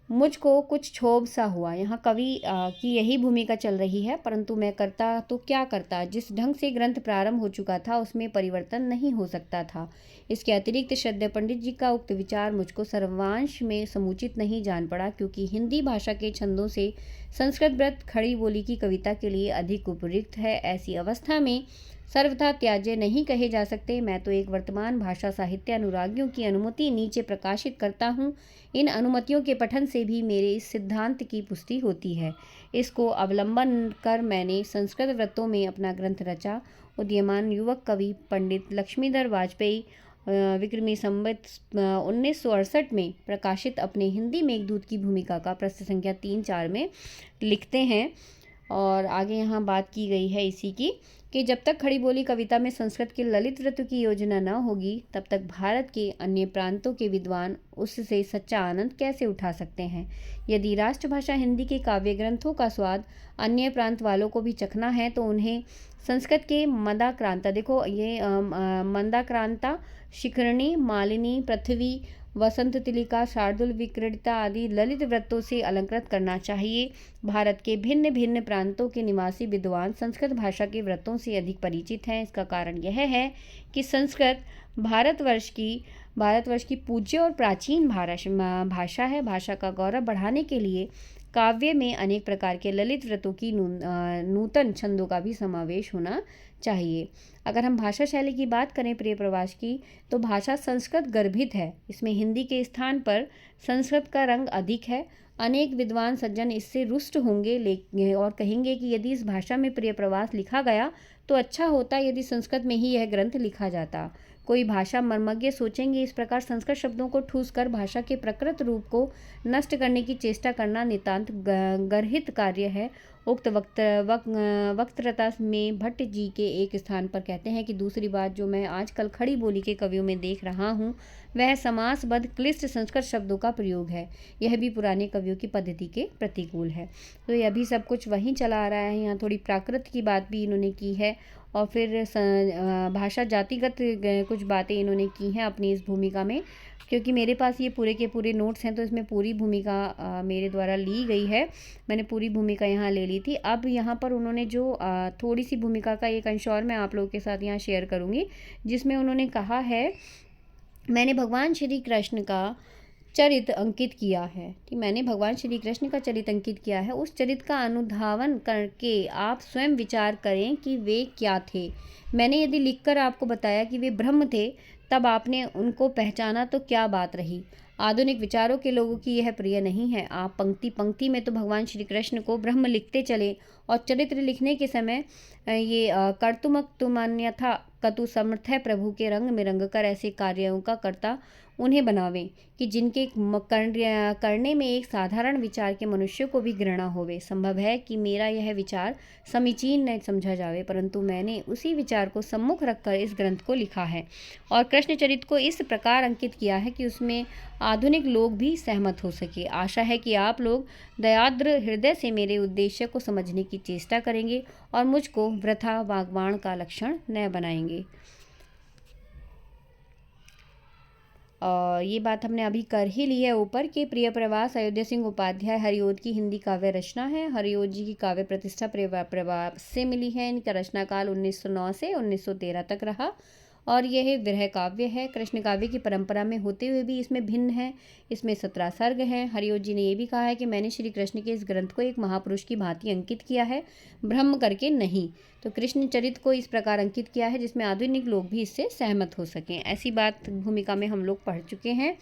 मुझको कुछ क्षोभ सा हुआ। यहाँ कवि की यही भूमिका चल रही है, परंतु मैं करता तो क्या करता, जिस ढंग से ग्रंथ प्रारंभ हो चुका था उसमें परिवर्तन नहीं हो सकता था। इसके अतिरिक्त श्रद्धेय पंडित जी का उक्त विचार मुझको सर्वांश में समुचित नहीं जान पड़ा, क्योंकि हिंदी भाषा के छंदों से संस्कृत व्रत खड़ी बोली की कविता के लिए अधिक उपयुक्त है। ऐसी अवस्था में सर्वथा त्याज्य नहीं कहे जा सकते। मैं तो एक वर्तमान भाषा साहित्य अनुरागियों की अनुमति नीचे प्रकाशित करता हूँ। इन अनुमतियों के पठन से भी मेरे इस सिद्धांत की पुष्टि होती है। इसको अवलंबन कर मैंने संस्कृत व्रतों में अपना ग्रंथ रचा। उदीयमान युवक कवि पंडित लक्ष्मीधर वाजपेयी विक्रमी संवत 1968 में प्रकाशित अपने हिंदी मेघदूत की भूमिका का पृष्ठ संख्या 3-4 में लिखते हैं। और आगे यहाँ बात की गई है इसी की कि जब तक खड़ी बोली कविता में संस्कृत के ललित व्रत की योजना न होगी, तब तक भारत के अन्य प्रांतों के विद्वान उससे सच्चा आनंद कैसे उठा सकते हैं। यदि राष्ट्रभाषा हिंदी के काव्य ग्रंथों का स्वाद अन्य प्रांत वालों को भी चखना है तो उन्हें संस्कृत के मंदाक्रांता, देखो ये मंदाक्रांता, शिखरणी, मालिनी, पृथ्वी, वसंत तिलिका, शार्दुल विक्रीडिता आदि ललित व्रतों से अलंकृत करना चाहिए। भारत के भिन्न भिन्न प्रांतों के निवासी विद्वान संस्कृत भाषा के व्रतों से अधिक परिचित हैं। इसका कारण यह है कि संस्कृत भारतवर्ष की पूज्य और प्राचीन भाषा है। भाषा का गौरव बढ़ाने के लिए काव्य में अनेक प्रकार के ललित व्रतों की नूतन छंदों का भी समावेश होना चाहिए। अगर हम भाषा शैली की बात करें प्रिय प्रवास की, तो भाषा संस्कृत गर्भित है। इसमें हिंदी के स्थान पर संस्कृत का रंग अधिक है। अनेक विद्वान सज्जन इससे रुष्ट होंगे और कहेंगे कि यदि इस भाषा में प्रिय प्रवास लिखा गया तो अच्छा होता यदि संस्कृत में ही यह ग्रंथ लिखा जाता। कोई भाषा मर्मज्ञ सोचेंगे इस प्रकार संस्कृत शब्दों को ठूस कर भाषा के प्रकृत रूप को नष्ट करने की चेष्टा करना नितांत गर्हित कार्य है। उक्त वक्तृता में भट्ट जी के एक स्थान पर कहते हैं कि दूसरी बात जो मैं आजकल खड़ी बोली के कवियों में देख रहा हूँ वह समासबद्ध क्लिष्ट संस्कृत शब्दों का प्रयोग है। यह भी पुराने कवियों की पद्धति के प्रतिकूल है। तो यह भी सब कुछ वहीं चला आ रहा है। यहाँ थोड़ी प्राकृत की बात भी इन्होंने की है और फिर भाषा जातिगत कुछ बातें इन्होंने की हैं अपनी इस भूमिका में। क्योंकि मेरे पास ये पूरे के पूरे नोट्स हैं तो इसमें पूरी भूमिका मेरे द्वारा ली गई है। मैंने पूरी भूमिका यहाँ ले ली थी। अब यहाँ पर उन्होंने जो थोड़ी सी भूमिका का एक अंश और मैं आप लोगों के साथ यहाँ शेयर करूँगी, जिसमें उन्होंने कहा है मैंने भगवान श्री कृष्ण का चरित्र अंकित किया है कि मैंने भगवान श्री कृष्ण का चरित्र अंकित किया है। उस चरित्र का अनुधावन करके आप स्वयं विचार करें कि वे क्या थे। मैंने यदि लिखकर आपको बताया कि वे ब्रह्म थे तब आपने उनको पहचाना तो क्या बात रही। आधुनिक विचारों के लोगों की यह प्रिय नहीं है। आप पंक्ति पंक्ति में तो भगवान श्री कृष्ण को ब्रह्म लिखते चले और चरित्र लिखने के समय ये कर्तुमन्यथा कतु समर्थ है प्रभु के रंग में रंग कर ऐसे कार्यों का कर्ता उन्हें बनावें कि जिनके करने में एक साधारण विचार के मनुष्य को भी घृणा होवे। संभव है कि मेरा यह विचार समीचीन न समझा जावे, परंतु मैंने उसी विचार को सम्मुख रखकर इस ग्रंथ को लिखा है और कृष्ण चरित्र को इस प्रकार अंकित किया है कि उसमें आधुनिक लोग भी सहमत हो सके। आशा है कि आप लोग दयाद्र हृदय से मेरे उद्देश्य को समझने की चेष्टा करेंगे और मुझको वृथा वाग्वाण का लक्षण न बनाएंगे। और ये बात हमने अभी कर ही ली है ऊपर कि प्रिय प्रवास अयोध्या सिंह उपाध्याय हरिओद की हिंदी काव्य रचना है। हरिओद जी की काव्य प्रतिष्ठा प्रिय प्रवास से मिली है। इनका रचना काल 1909 से 1913 तक रहा और यह विरह काव्य है। कृष्ण काव्य की परंपरा में होते हुए भी इसमें भिन्न है। इसमें 17 सर्ग हैं। हरिओद जी ने यह भी कहा है कि मैंने श्री कृष्ण के इस ग्रंथ को एक महापुरुष की भांति अंकित किया है, ब्रह्म करके नहीं। तो कृष्ण चरित्र को इस प्रकार अंकित किया है जिसमें आधुनिक लोग भी इससे सहमत हो सकें। ऐसी बात भूमिका में हम लोग पढ़ चुके हैं।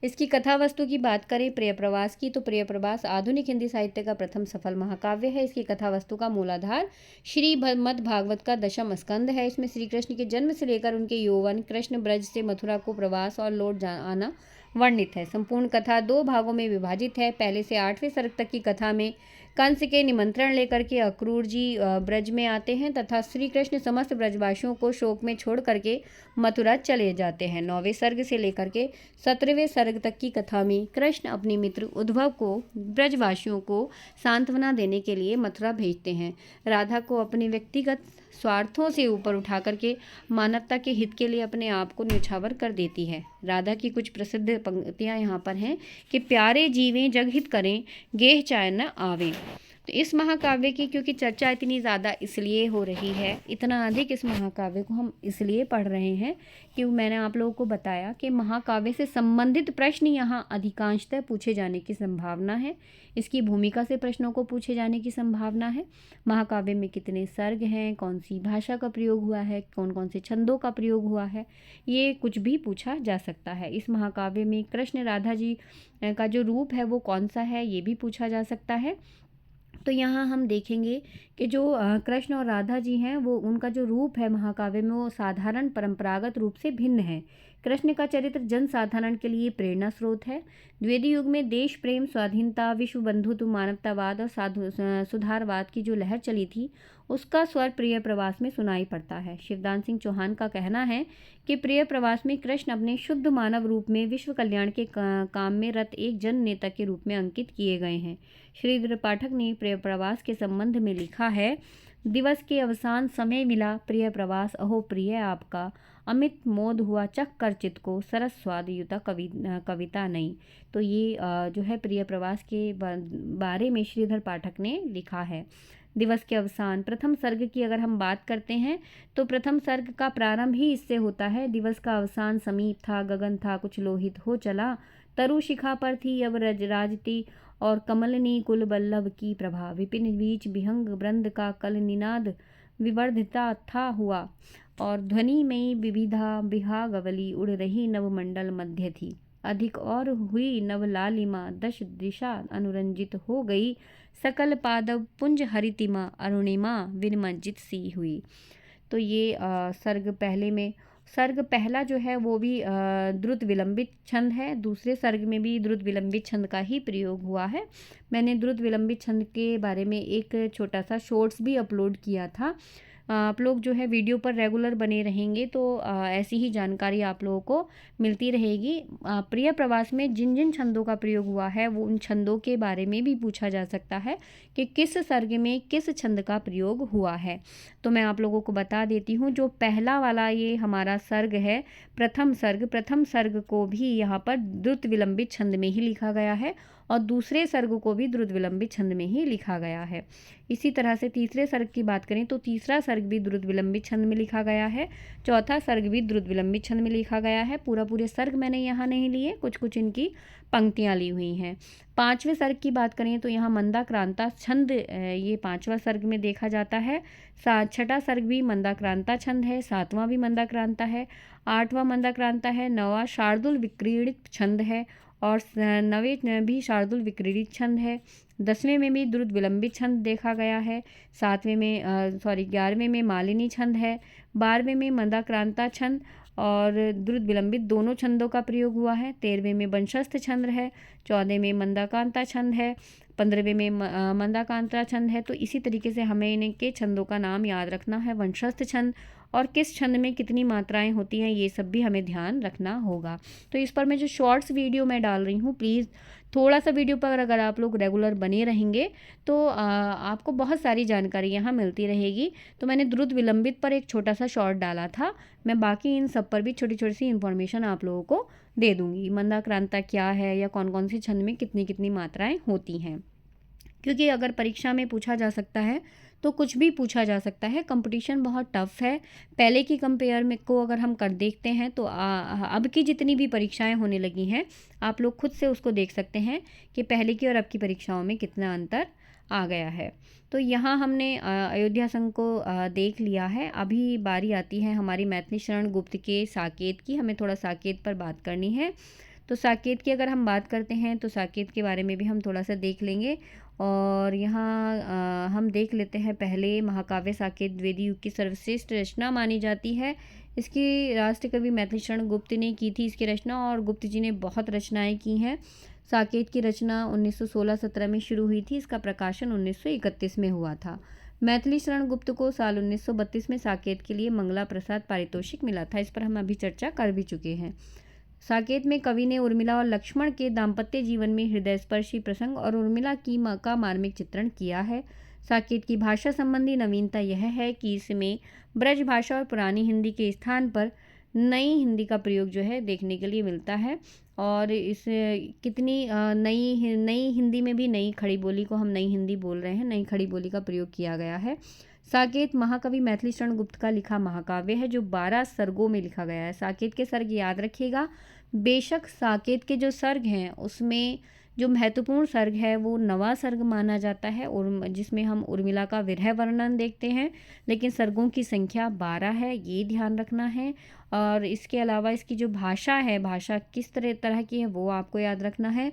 इसकी कथा वस्तु की बात करें प्रिय प्रवास की तो प्रिय प्रवास आधुनिक हिंदी साहित्य का प्रथम सफल महाकाव्य है। इसकी कथा वस्तु का मूलाधार श्रीमद् भागवत का दशम स्कंद है। इसमें श्री कृष्ण के जन्म से लेकर उनके यौवन, कृष्ण ब्रज से मथुरा को प्रवास और लौट आना वर्णित है। संपूर्ण कथा 2 भागों में विभाजित है। पहले से 8वें सर्ग तक की कथा में कंस के निमंत्रण लेकर के अक्रूर जी ब्रज में आते हैं तथा श्री कृष्ण समस्त ब्रजवासियों को शोक में छोड़ करके मथुरा चले जाते हैं। 9वें सर्ग से लेकर के 17वें सर्ग तक की कथा में कृष्ण अपने मित्र उद्धव को ब्रजवासियों को सांत्वना देने के लिए मथुरा भेजते हैं। राधा को अपने व्यक्तिगत स्वार्थों से ऊपर उठा करके मानवता के हित के लिए अपने आप को न्यौछावर कर देती है। राधा की कुछ प्रसिद्ध पंक्तियां यहाँ पर हैं कि प्यारे जीवें जग हित करें, गेह चाय न आवें। तो इस महाकाव्य की क्योंकि चर्चा इतनी ज़्यादा इसलिए हो रही है, इतना अधिक इस महाकाव्य को हम इसलिए पढ़ रहे हैं कि मैंने आप लोगों को बताया कि महाकाव्य से संबंधित प्रश्न यहाँ अधिकांशतः पूछे जाने की संभावना है। इसकी भूमिका से प्रश्नों को पूछे जाने की संभावना है। महाकाव्य में कितने सर्ग हैं, कौन सी भाषा का प्रयोग हुआ है, कौन कौन से छंदों का प्रयोग हुआ है, ये कुछ भी पूछा जा सकता है। इस महाकाव्य में कृष्ण राधा जी का जो रूप है वो कौन सा है, ये भी पूछा जा सकता है। तो यहाँ हम देखेंगे कि जो कृष्ण और राधा जी हैं वो उनका जो रूप है महाकाव्य में वो साधारण परंपरागत रूप से भिन्न है। कृष्ण का चरित्र जन साधारण के लिए प्रेरणा स्रोत है। द्विवेदी युग में देश प्रेम, स्वाधीनता, विश्व बंधुत्व, मानवतावाद और सुधारवाद की जो लहर चली थी उसका स्वर प्रिय प्रवास में सुनाई पड़ता है। शिवदान सिंह चौहान का कहना है कि प्रिय प्रवास में कृष्ण अपने शुद्ध मानव रूप में विश्व कल्याण के काम में रत एक जन नेता के रूप में अंकित किए गए हैं। श्रीधर पाठक ने प्रिय प्रवास के संबंध में लिखा है, दिवस के अवसान समय मिला प्रिय प्रवास अहो प्रिय आपका, अमित मोद हुआ चख कर चित को, सरस स्वाद युता कविता नहीं। तो ये जो है प्रिय प्रवास के बारे में श्रीधर पाठक ने लिखा है। दिवस के अवसान, प्रथम सर्ग की अगर हम बात करते हैं तो प्रथम सर्ग का प्रारंभ ही इससे होता है। दिवस का अवसान समीप था, गगन था कुछ लोहित हो चला, तरु शिखा पर थी अब राजती और कमलनी कुल बल्लभ की प्रभा, विपिन बीच विहंग वृंद का कल निनाद विवर्धिता था हुआ, और ध्वनि में विविधा बिहा गवली उड़ रही नवमंडल मध्य थी। अधिक और हुई नवलालिमा, दश दिशा अनुरंजित हो गई, सकल पादव पुंज हरितिमा, अरुणिमा विनिमज्जित सी हुई। तो ये सर्ग पहला जो है वो भी द्रुत विलंबित छंद है। दूसरे सर्ग में भी द्रुत विलंबित छंद का ही प्रयोग हुआ है। मैंने द्रुत विलंबित छंद के बारे में एक छोटा सा शॉर्ट्स भी अपलोड किया था। आप लोग जो है वीडियो पर रेगुलर बने रहेंगे तो ऐसी ही जानकारी आप लोगों को मिलती रहेगी। प्रिय प्रवास में जिन जिन छंदों का प्रयोग हुआ है वो उन छंदों के बारे में भी पूछा जा सकता है कि किस सर्ग में किस छंद का प्रयोग हुआ है। तो मैं आप लोगों को बता देती हूँ, जो पहला वाला ये हमारा सर्ग है, प्रथम सर्ग को भी यहाँ पर द्रुत विलंबित छंद में ही लिखा गया है और दूसरे सर्ग को भी द्रुत विलंबित छंद में ही लिखा गया है। इसी तरह से तीसरे सर्ग की बात करें तो तीसरा सर्ग भी द्रुत विलंबित छंद में लिखा गया है, चौथा सर्ग भी द्रुत विलंबित छंद में लिखा गया है। पूरे सर्ग मैंने यहाँ नहीं लिए, कुछ कुछ इनकी पंक्तियाँ ली हुई हैं। पांचवें सर्ग की बात करें तो यहाँ मंदाक्रांता छंद ये पांचवा सर्ग में देखा जाता है। छठा सर्ग भी मंदाक्रांता छंद है, सातवां भी मंदाक्रांता है, आठवां मंदाक्रांता है, नौवां शार्दुल विक्रीडित छंद है और नवें भी शार्दुल विक्रीडित छंद है। 10वें में भी द्रुत विलंबित छंद देखा गया है। 11वें में मालिनी छंद है। 12वें में मंदाक्रांता छंद और द्रुत विलंबित दोनों छंदों का प्रयोग हुआ है। 13वें में वंशस्थ छंद है। 14वें में मंदाकांता छंद है। 15वें में मंदाकांता छंद है। तो इसी तरीके से हमें इनके छंदों का नाम याद रखना है, वंशस्थ छंद और किस छंद में कितनी मात्राएं होती हैं, ये सब भी हमें ध्यान रखना होगा। तो इस पर मैं जो शॉर्ट्स वीडियो मैं डाल रही हूँ, प्लीज़ थोड़ा सा वीडियो पर अगर आप लोग रेगुलर बने रहेंगे तो आपको बहुत सारी जानकारी यहाँ मिलती रहेगी। तो मैंने द्रुत विलंबित पर एक छोटा सा शॉर्ट डाला था, मैं बाकी इन सब पर भी छोटी छोटी सी इन्फॉर्मेशन आप लोगों को दे दूँगी। मंदाक्रांता क्या है या कौन कौन सी छंद में कितनी कितनी मात्राएँ होती हैं, क्योंकि अगर परीक्षा में पूछा जा सकता है तो कुछ भी पूछा जा सकता है। कंपटीशन बहुत टफ है। पहले की कंपेयर में को अगर हम कर देखते हैं तो अब की जितनी भी परीक्षाएं होने लगी हैं, आप लोग खुद से उसको देख सकते हैं कि पहले की और अब की परीक्षाओं में कितना अंतर आ गया है। तो यहाँ हमने अयोध्या संघ को देख लिया है। अभी बारी आती है हमारी मैथिली शरण गुप्त के साकेत की। हमें थोड़ा साकेत पर बात करनी है। तो साकेत की अगर हम बात करते हैं तो साकेत के बारे में भी हम थोड़ा सा देख लेंगे। और यहाँ हम देख लेते हैं पहले महाकाव्य साकेत द्विवेदी युग की सर्वश्रेष्ठ रचना मानी जाती है। इसकी राष्ट्र कवि मैथिली शरण गुप्त ने की थी इसकी रचना, और गुप्त जी ने बहुत रचनाएं की हैं। साकेत की रचना 1916-17 में शुरू हुई थी। इसका प्रकाशन 1931 में हुआ था। मैथिली शरण गुप्त को साल 1932 में साकेत के लिए मंगला प्रसाद पारितोषिक मिला था। इस पर हम अभी चर्चा कर भी चुके हैं। साकेत में कवि ने उर्मिला और लक्ष्मण के दाम्पत्य जीवन में हृदयस्पर्शी प्रसंग और उर्मिला की मां का मार्मिक चित्रण किया है। साकेत की भाषा संबंधी नवीनता यह है कि इसमें ब्रज भाषा और पुरानी हिंदी के स्थान पर नई हिंदी का प्रयोग जो है देखने के लिए मिलता है। और इस कितनी नई हिंदी में भी नई खड़ी बोली को हम नई हिंदी बोल रहे हैं, नई खड़ी बोली का प्रयोग किया गया है। साकेत महाकवि मैथिली शरण गुप्त का लिखा महाकाव्य है जो 12 सर्गों में लिखा गया है। साकेत के सर्ग याद रखिएगा। बेशक साकेत के जो सर्ग हैं उसमें जो महत्वपूर्ण सर्ग है वो नवा सर्ग माना जाता है, और जिसमें हम उर्मिला का विरह वर्णन देखते हैं, लेकिन सर्गों की संख्या 12 है, ये ध्यान रखना है। और इसके अलावा इसकी जो भाषा है, भाषा किस तरह की है वो आपको याद रखना है।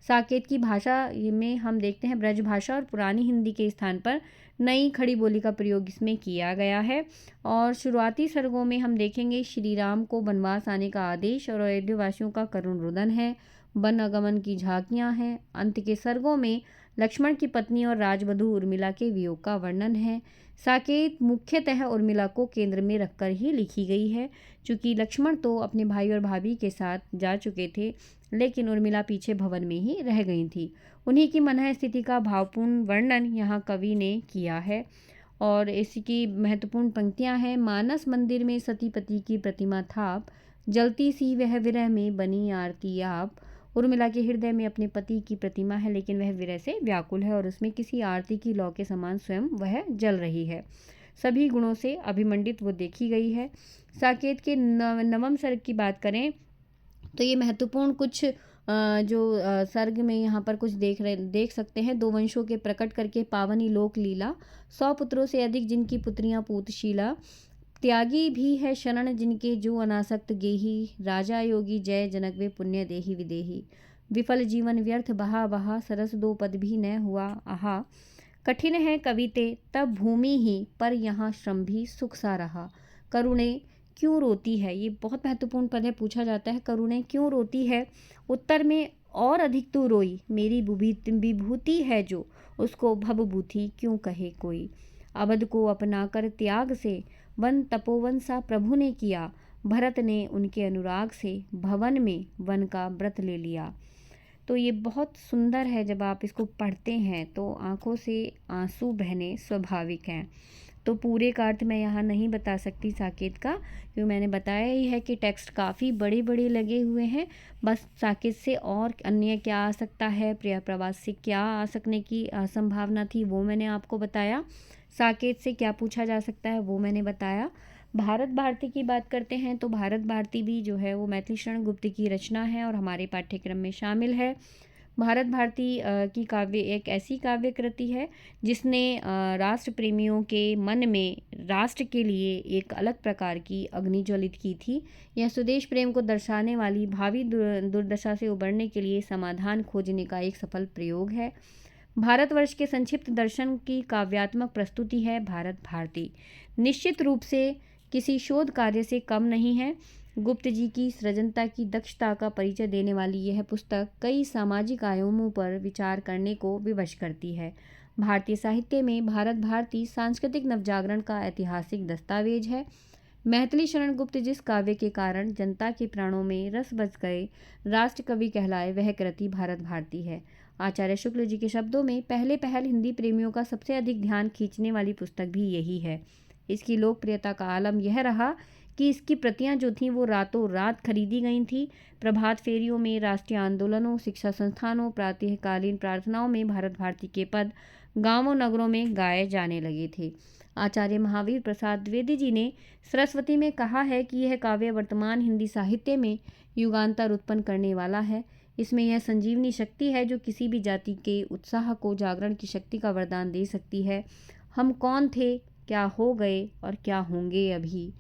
साकेत की भाषा में हम देखते हैं ब्रज भाषा और पुरानी हिंदी के स्थान पर नई खड़ी बोली का प्रयोग इसमें किया गया है। और शुरुआती सर्गों में हम देखेंगे श्री राम को वनवास आने का आदेश और अयोध्या वासियों का करुण रुदन है, वन आगमन की झांकियां हैं। अंत के सर्गों में लक्ष्मण की पत्नी और राजवधू उर्मिला के वियोग का वर्णन है। साकेत मुख्यतः उर्मिला को केंद्र में रखकर ही लिखी गई है, चूँकि लक्ष्मण तो अपने भाई और भाभी के साथ जा चुके थे, लेकिन उर्मिला पीछे भवन में ही रह गई थी। उन्हीं की मनः स्थिति का भावपूर्ण वर्णन यहाँ कवि ने किया है। और इसकी महत्वपूर्ण पंक्तियाँ हैं। मानस मंदिर में सतीपति की प्रतिमा थाप, जलती सी वह विरह में बनी आरती आप। उर्मिला के हृदय में अपने पति की प्रतिमा है, लेकिन वह विरह से व्याकुल है और उसमें किसी आरती की लौ के समान स्वयं वह जल रही है। सभी गुणों से अभिमंडित वो देखी गई है। साकेत के नवम सर्ग की बात करें तो ये महत्वपूर्ण कुछ सर्ग में यहाँ पर कुछ देख सकते हैं। 2 वंशों के प्रकट करके पावनी लोक लीला, 100 पुत्रों से अधिक जिनकी पुत्रियाँ पूतशीला, त्यागी भी है शरण जिनके जो अनासक्त गेही, राजा योगी जय जनक वे पुण्य देही विदेही। विफल जीवन व्यर्थ बहा बहा, सरस दो पद भी न हुआ आहा। कठिन है कविते तब भूमि ही, पर यहाँ श्रम भी सुख सा रहा। करुणे क्यों रोती है, ये बहुत महत्वपूर्ण पद है, पूछा जाता है करुणे क्यों रोती है। उत्तर में और अधिक तू रोई, मेरी विभूति है जो, उसको भवभूति क्यों कहे कोई। अवध को अपनाकर त्याग से, वन तपोवन सा प्रभु ने किया। भरत ने उनके अनुराग से, भवन में वन का व्रत ले लिया। तो ये बहुत सुंदर है, जब आप इसको पढ़ते हैं तो आंखों से आंसू बहने स्वाभाविक हैं। तो पूरे का अर्थ मैं यहाँ नहीं बता सकती साकेत का, क्योंकि मैंने बताया ही है कि टेक्स्ट काफ़ी बड़े बड़े लगे हुए हैं। बस साकेत से और अन्य क्या आ सकता है, प्रिय प्रवास से क्या आ सकने की संभावना थी वो मैंने आपको बताया। साकेत से क्या पूछा जा सकता है वो मैंने बताया। भारत भारती की बात करते हैं तो भारत भारती भी जो है वो मैथिली शरण गुप्त की रचना है और हमारे पाठ्यक्रम में शामिल है। भारत भारती की काव्य एक ऐसी काव्य कृति है जिसने राष्ट्र प्रेमियों के मन में राष्ट्र के लिए एक अलग प्रकार की अग्नि ज्वलित की थी। यह स्वदेश प्रेम को दर्शाने वाली भावी दुर्दशा से उबरने के लिए समाधान खोजने का एक सफल प्रयोग है। भारतवर्ष के संक्षिप्त दर्शन की काव्यात्मक प्रस्तुति है भारत भारती। निश्चित रूप से किसी शोध कार्य से कम नहीं है। गुप्त जी की सृजनता की दक्षता का परिचय देने वाली यह पुस्तक कई सामाजिक आयामों पर विचार करने को विवश करती है। भारतीय साहित्य में भारत भारती सांस्कृतिक नवजागरण का ऐतिहासिक दस्तावेज है। मैथिली शरण गुप्त जिस काव्य के कारण जनता के प्राणों में रस बस गए, राष्ट्र कवि कहलाए, वह कृति भारत भारती है। आचार्य शुक्ल जी के शब्दों में पहले पहल हिंदी प्रेमियों का सबसे अधिक ध्यान खींचने वाली पुस्तक भी यही है। इसकी लोकप्रियता का आलम यह रहा कि इसकी प्रतियां जो थीं वो रातों रात खरीदी गई थीं। प्रभात फेरियों में, राष्ट्रीय आंदोलनों, शिक्षा संस्थानों, प्रातःकालीन प्रार्थनाओं में भारत भारती के पद गांवों नगरों में गाए जाने लगे थे। आचार्य महावीर प्रसाद द्विवेदी जी ने सरस्वती में कहा है कि यह काव्य वर्तमान हिंदी साहित्य में युगांतर उत्पन्न करने वाला है। इसमें यह संजीवनी शक्ति है जो किसी भी जाति के उत्साह को जागरण की शक्ति का वरदान दे सकती है। हम कौन थे, क्या हो गए और क्या होंगे अभी,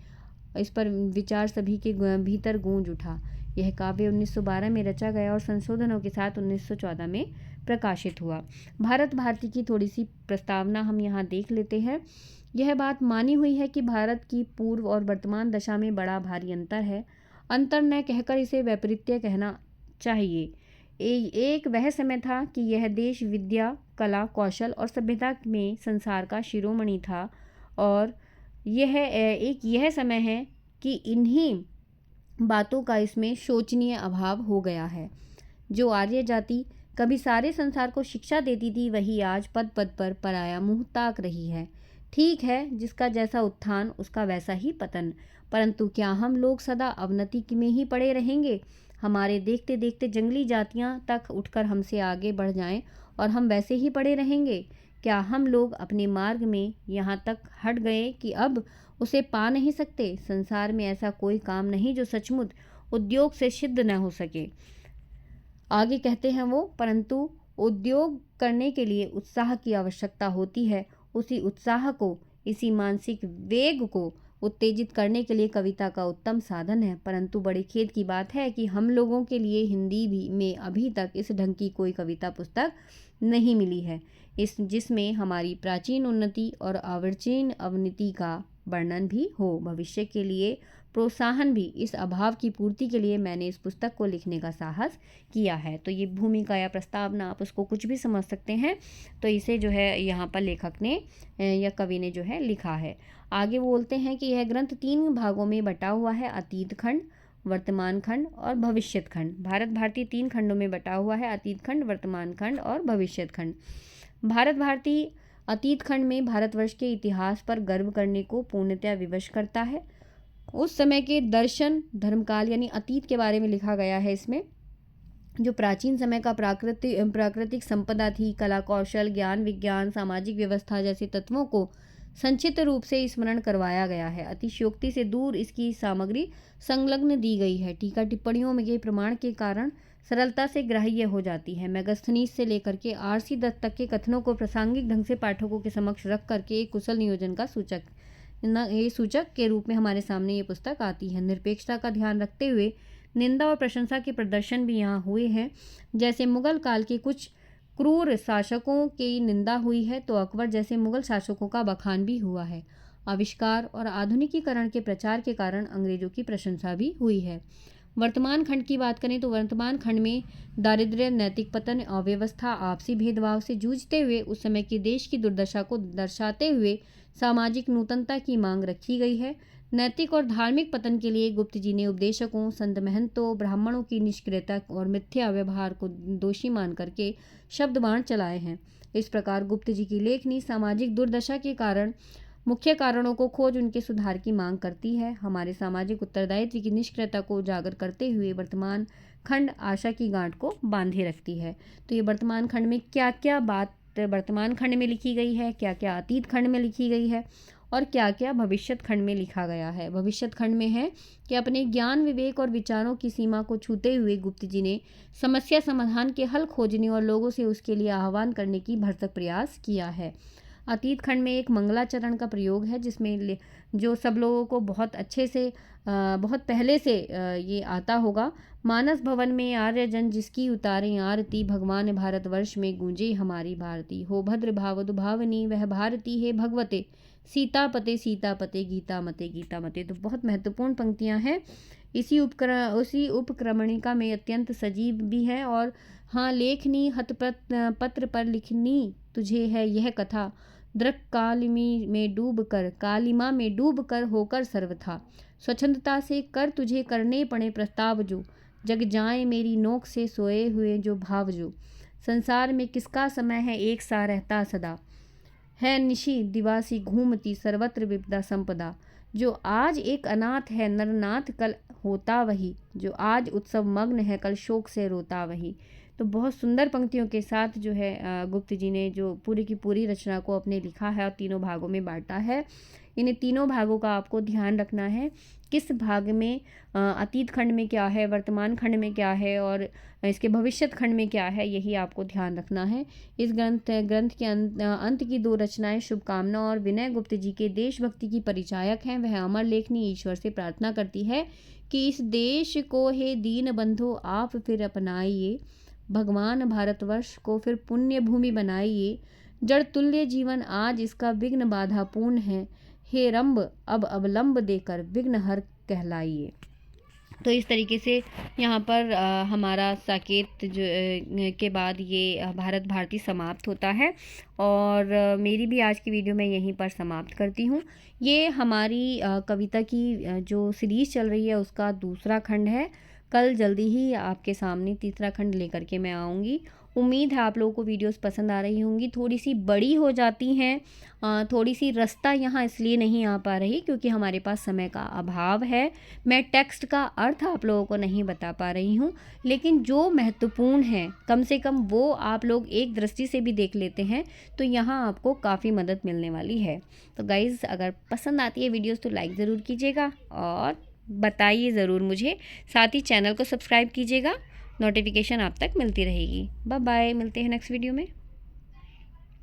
इस पर विचार सभी के भीतर गूंज उठा। यह काव्य 1912 में रचा गया और संशोधनों के साथ 1914 में प्रकाशित हुआ। भारत भारती की थोड़ी सी प्रस्तावना हम यहाँ देख लेते हैं। यह बात मानी हुई है कि भारत की पूर्व और वर्तमान दशा में बड़ा भारी अंतर है। अंतर न कहकर इसे वैपरीत्य कहना चाहिए। एक वह समय था कि यह देश विद्या, कला, कौशल और सभ्यता में संसार का शिरोमणि था, और यह समय है कि इन्हीं बातों का इसमें शोचनीय अभाव हो गया है। जो आर्य जाति कभी सारे संसार को शिक्षा देती थी, वही आज पद पद पर पराया मुंह ताक रही है। ठीक है, जिसका जैसा उत्थान उसका वैसा ही पतन, परंतु क्या हम लोग सदा अवनति में ही पड़े रहेंगे? हमारे देखते देखते जंगली जातियां तक उठकर हमसे आगे बढ़ जाएं और हम वैसे ही पड़े रहेंगे? क्या हम लोग अपने मार्ग में यहाँ तक हट गए कि अब उसे पा नहीं सकते? संसार में ऐसा कोई काम नहीं जो सचमुच उद्योग से सिद्ध न हो सके। आगे कहते हैं वो, परंतु उद्योग करने के लिए उत्साह की आवश्यकता होती है। उसी उत्साह को, इसी मानसिक वेग को उत्तेजित करने के लिए कविता का उत्तम साधन है। परंतु बड़े खेद की बात है कि हम लोगों के लिए हिंदी भी में अभी तक इस ढंग की कोई कविता पुस्तक नहीं मिली है, जिसमें हमारी प्राचीन उन्नति और अर्वाचीन अवनति का वर्णन भी हो। भविष्य के लिए प्रोत्साहन भी, इस अभाव की पूर्ति के लिए मैंने इस पुस्तक को लिखने का साहस किया है। तो ये भूमिका या प्रस्तावना, आप उसको कुछ भी समझ सकते हैं। तो इसे जो है यहाँ पर लेखक ने या कवि ने जो है लिखा है। आगे वो बोलते हैं कि यह ग्रंथ 3 भागों में बटा हुआ है, अतीत खंड, वर्तमान खंड और भविष्यत खंड। भारत भारती 3 खंडों में बटा हुआ है, अतीत खंड, वर्तमान खंड और भविष्यत खंड। भारत भारती अतीत खंड में भारतवर्ष के इतिहास पर गर्व करने को पूर्णतया विवश करता है। उस समय के दर्शन, धर्मकाल यानी अतीत के बारे में लिखा गया है इसमें। जो प्राचीन समय का प्राकृतिक संपदा थी, कला, कौशल, ज्ञान, विज्ञान, सामाजिक व्यवस्था जैसे तत्वों को संक्षिप्त रूप से स्मरण करवाया गया है। अतिशयोक्ति से दूर इसकी सामग्री संलग्न दी गई है। टीका टिप्पणियों में ये प्रमाण के कारण सरलता से ग्राह्य हो जाती है। मेगास्थनीज से लेकर के आरसी दत्त तक के कथनों को प्रासंगिक ढंग से पाठकों के समक्ष रख करके एक कुशल नियोजन का सूचक ये सूचक के रूप में हमारे सामने ये पुस्तक आती है। निरपेक्षता का ध्यान रखते हुए निंदा और प्रशंसा के प्रदर्शन भी यहाँ हुए हैं। जैसे मुगल काल के कुछ क्रूर शासकों की निंदा हुई है, तो अकबर जैसे मुगल शासकों का बखान भी हुआ है। आविष्कार और आधुनिकीकरण के प्रचार के कारण अंग्रेजों की प्रशंसा भी हुई है। वर्तमान खंड की बात करें तो वर्तमान खंड में दारिद्र्य, नैतिक पतन, अव्यवस्था, आपसी भेदभाव से जूझते हुए उस समय के देश की दुर्दशा को दर्शाते हुए सामाजिक नूतनता की मांग रखी गई है। नैतिक और धार्मिक पतन के लिए गुप्त जी ने उपदेशकों, संत महंतों, ब्राह्मणों की निष्क्रियता और मिथ्या व्यवहार को दोषी मान करके शब्द बाण चलाए हैं। इस प्रकार गुप्त जी की लेखनी सामाजिक दुर्दशा के कारण मुख्य कारणों को खोज उनके सुधार की मांग करती है। हमारे सामाजिक उत्तरदायित्व की निष्क्रियता को उजागर करते हुए वर्तमान खंड आशा की गांठ को बांधे रखती है। तो ये वर्तमान खंड में क्या क्या बात वर्तमान खंड में लिखी गई है, क्या क्या अतीत खंड में लिखी गई है और क्या क्या भविष्यत खंड में लिखा गया है। भविष्यत खंड में है कि अपने ज्ञान, विवेक और विचारों की सीमा को छूते हुए गुप्त जी ने समस्या समाधान के हल खोजने और लोगों से उसके लिए आह्वान करने की भरसक प्रयास किया है। अतीत खंड में एक मंगलाचरण का प्रयोग है, जिसमें जो सब लोगों को बहुत अच्छे से बहुत पहले से ये आता होगा। मानस भवन में आर्य जन जिसकी उतारें आरती, भगवान भारतवर्ष में गूंजे हमारी भारती। हो भद्र भावदु भावनी वह भारती है भगवते, सीतापते सीतापते गीता मते गीता मते। तो बहुत महत्वपूर्ण पंक्तियां हैं। उसी उपक्रमणिका में अत्यंत सजीव भी है। और हाँ, लेखनी पत्र पर लिखनी तुझे है यह कथा, दृक कालिमा में डूब कर होकर सर्वथा। स्वच्छंदता से कर तुझे करने पड़े प्रस्ताव जो, जग जाए मेरी नोक से सोए हुए जो भाव जो। संसार में किसका समय है एक सा रहता सदा, है निशी दिवासी घूमती सर्वत्र विपदा संपदा। जो आज एक अनाथ है नरनाथ कल होता वही, जो आज उत्सव मग्न है कल शोक से रोता वही। तो बहुत सुंदर पंक्तियों के साथ जो है गुप्त जी ने जो पूरी की पूरी रचना को अपने लिखा है और तीनों भागों में बांटा है। इन तीनों भागों का आपको ध्यान रखना है, किस भाग में अतीत खंड में क्या है, वर्तमान खंड में क्या है और इसके भविष्यत खंड में क्या है, यही आपको ध्यान रखना है। इस ग्रंथ के अंत की दो रचनाएं शुभकामना और विनय गुप्त जी के देशभक्ति की परिचायक हैं। वह अमर लेखनी ईश्वर से प्रार्थना करती है कि इस देश को हे दीन बंधु आप फिर अपनाइए, भगवान भारतवर्ष को फिर पुण्य भूमि बनाइए। जड़ तुल्य जीवन आज इसका विघ्न बाधा पूर्ण है, हे रंब अब अवलंब देकर विघ्न हर कहलाइए। तो इस तरीके से यहाँ पर हमारा साकेत जो के बाद ये भारत भारती समाप्त होता है। और मेरी भी आज की वीडियो मैं यहीं पर समाप्त करती हूँ। ये हमारी कविता की जो सीरीज़ चल रही है उसका दूसरा खंड है। कल जल्दी ही आपके सामने तीसरा खंड लेकर के मैं आऊँगी। उम्मीद है आप लोगों को वीडियोस पसंद आ रही होंगी। थोड़ी सी बड़ी हो जाती हैं, थोड़ी सी रास्ता यहाँ इसलिए नहीं आ पा रही क्योंकि हमारे पास समय का अभाव है। मैं टेक्स्ट का अर्थ आप लोगों को नहीं बता पा रही हूँ, लेकिन जो महत्वपूर्ण है कम से कम वो आप लोग एक दृष्टि से भी देख लेते हैं तो यहाँ आपको काफ़ी मदद मिलने वाली है। तो गाइज़, अगर पसंद आती है वीडियोज़ तो लाइक ज़रूर कीजिएगा और बताइए ज़रूर मुझे। साथ ही चैनल को सब्सक्राइब कीजिएगा, नोटिफिकेशन आप तक मिलती रहेगी। बाय बाय, मिलते हैं नेक्स्ट वीडियो में।